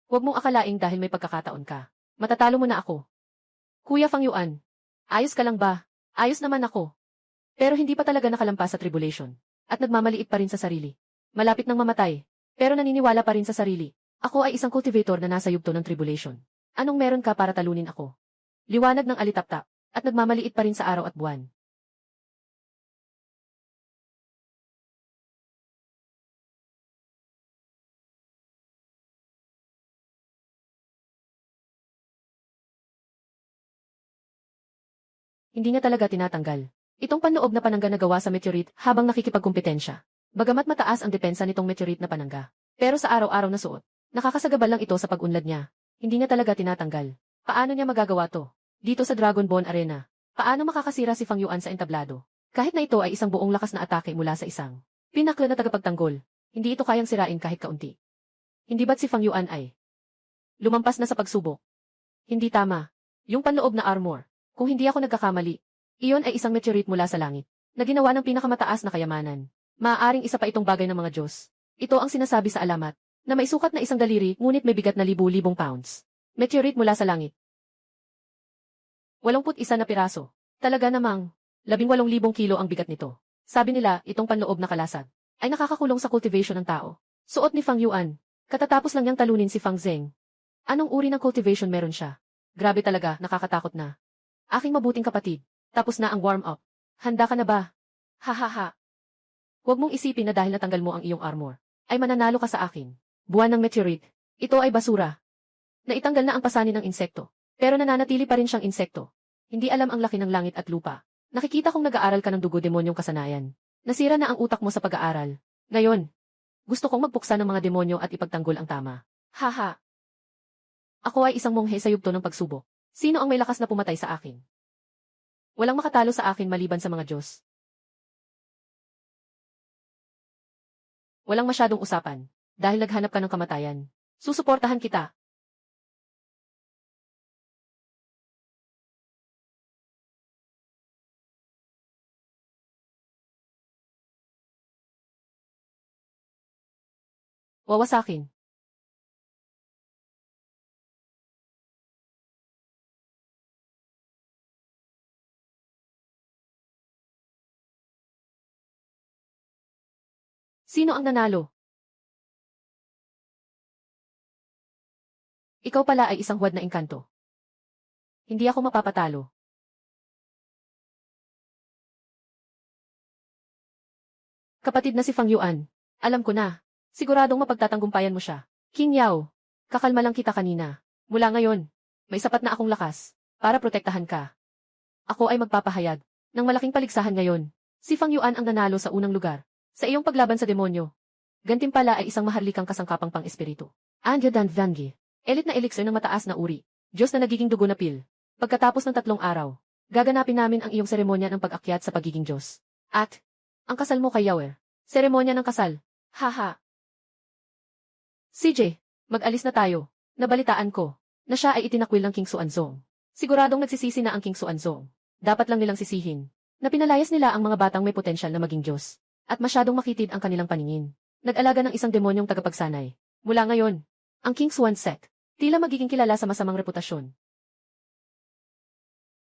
S1: Huwag mong akalaing dahil may pagkakataon ka. Matatalo mo na ako. Kuya Fang Yuan, Ayos ka lang ba? Ayos naman ako. Pero hindi pa talaga nakalampas sa tribulation. At nagmamaliit pa rin sa sarili. Malapit nang mamatay. Pero naniniwala pa rin sa sarili. Ako ay isang cultivator na nasa yugto ng tribulation. Anong meron ka para talunin ako? Liwanag ng alitaptap. At nagmamaliit pa rin sa araw at buwan. Hindi niya talaga tinatanggal. Itong panloob na panangga na gawa sa meteorite habang nakikipagkumpetensya. Bagamat mataas ang depensa nitong meteorite na panangga. Pero sa araw-araw na suot, nakakasagabal lang ito sa pag-unlad niya. Hindi niya talaga tinatanggal. Paano niya magagawa to? Dito sa Dragon Ball Arena. Paano makakasira si Fang Yuan sa entablado? Kahit na ito ay isang buong lakas na atake mula sa isang pinakla na tagapagtanggol, hindi ito kayang sirain kahit kaunti. Hindi ba't si Fang Yuan ay lumampas na sa pagsubok? Hindi tama. Yung panloob na armor. Kung hindi ako nagkakamali, iyon ay isang meteorite mula sa langit, na ginawa ng pinakamataas na kayamanan. Maaaring isa pa itong bagay ng mga Diyos. Ito ang sinasabi sa alamat, na may sukat na isang daliri ngunit may bigat na libu-libong pounds. Meteorite mula sa langit. 81 na piraso. Talaga namang, 18,000 kilo ang bigat nito. Sabi nila, itong panloob na kalasag, ay nakakakulong sa cultivation ng tao. Suot ni Fang Yuan. Katatapos lang niyang talunin si Fang Zeng. Anong uri ng cultivation meron siya? Grabe talaga, nakakatakot na. Aking mabuting kapatid, tapos na ang warm-up. Handa ka na ba? Hahaha. Huwag mong isipin na dahil natanggal mo ang iyong armor, ay mananalo ka sa akin. Buwan ng meteorite. Ito ay basura. Naitanggal na ang pasanin ng insekto, pero nananatili pa rin siyang insekto. Hindi alam ang laki ng langit at lupa. Nakikita kong nag-aaral ka ng dugo demonyong kasanayan. Nasira na ang utak mo sa pag-aaral. Ngayon, gusto kong magpuksa ng mga demonyo at ipagtanggol ang tama. Haha. Ako ay isang monghe sa yugto ng pagsubok. Sino ang may lakas na pumatay sa akin? Walang makatalo sa akin maliban sa mga Diyos. Walang masyadong usapan. Dahil naghanap ka ng kamatayan. Susuportahan kita. Wawasakin. Sino ang nanalo? Ikaw pala ay isang huwad na engkanto. Hindi ako mapapatalo. Kapatid na si Fang Yuan. Alam ko na. Siguradong mapagtatanggumpayan mo siya. King Yao. Kakalma lang kita kanina. Mula ngayon, may sapat na akong lakas para protektahan ka. Ako ay magpapahayag ng malaking paligsahan ngayon. Si Fang Yuan ang nanalo sa unang lugar. Sa iyong paglaban sa demonyo. Gantimpala ay isang maharlikang kasangkapang pang-espiritu. Anja Dan Vangi. Elite na elixir ng mataas na uri. Diyos na nagiging dugo na pil. Pagkatapos ng 3 araw, gaganapin namin ang iyong seremonya ng pag-akyat sa pagiging Diyos. At, ang kasal mo kay Yahweh. Seremonya ng kasal. Haha. CJ, mag-alis na tayo. Nabalitaan ko na siya ay itinakwil ng King Xuanzong. Siguradong nagsisisi na ang King Xuanzong. Dapat lang nilang sisihin na pinalayas nila ang mga batang may potensyal na maging Diyos. At masyadong makitid ang kanilang paningin. Nag-alaga ng isang demonyong tagapagsanay. Mula ngayon, ang King Xuan sect, tila magiging kilala sa masamang reputasyon.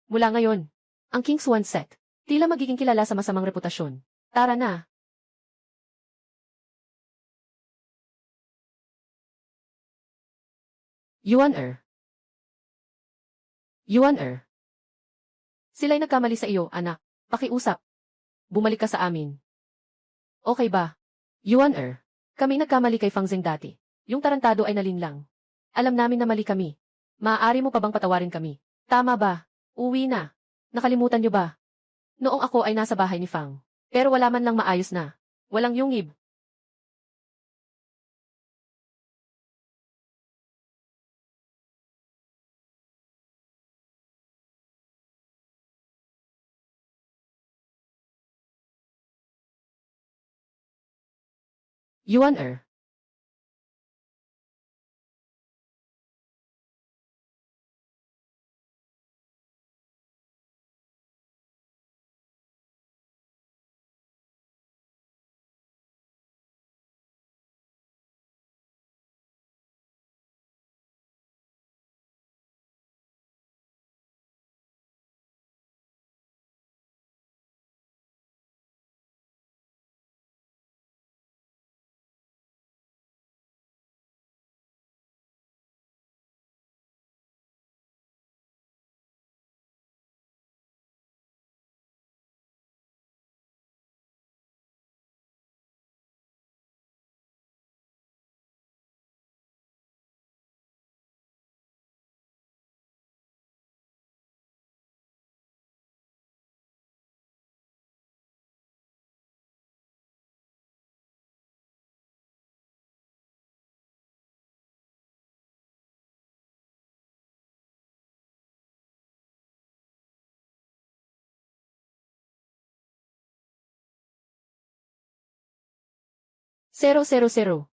S1: Mula ngayon, ang King Xuan sect, tila magiging kilala sa masamang reputasyon. Tara na. Yuan-er. Yuan-er. Sila'y nagkamali sa iyo, anak. Pakiusap. Bumalik ka sa amin. Okay ba? Yuan-er. Kami nagkamali kay Fang Zeng dati. Yung tarantado ay nalinlang. Alam namin na mali kami. Maaari mo pa bang patawarin kami? Tama ba? Uwi na. Nakalimutan niyo ba? Noong ako ay nasa bahay ni Fang. Pero wala man lang maayos na. Walang yungib. Yuan-er. 000.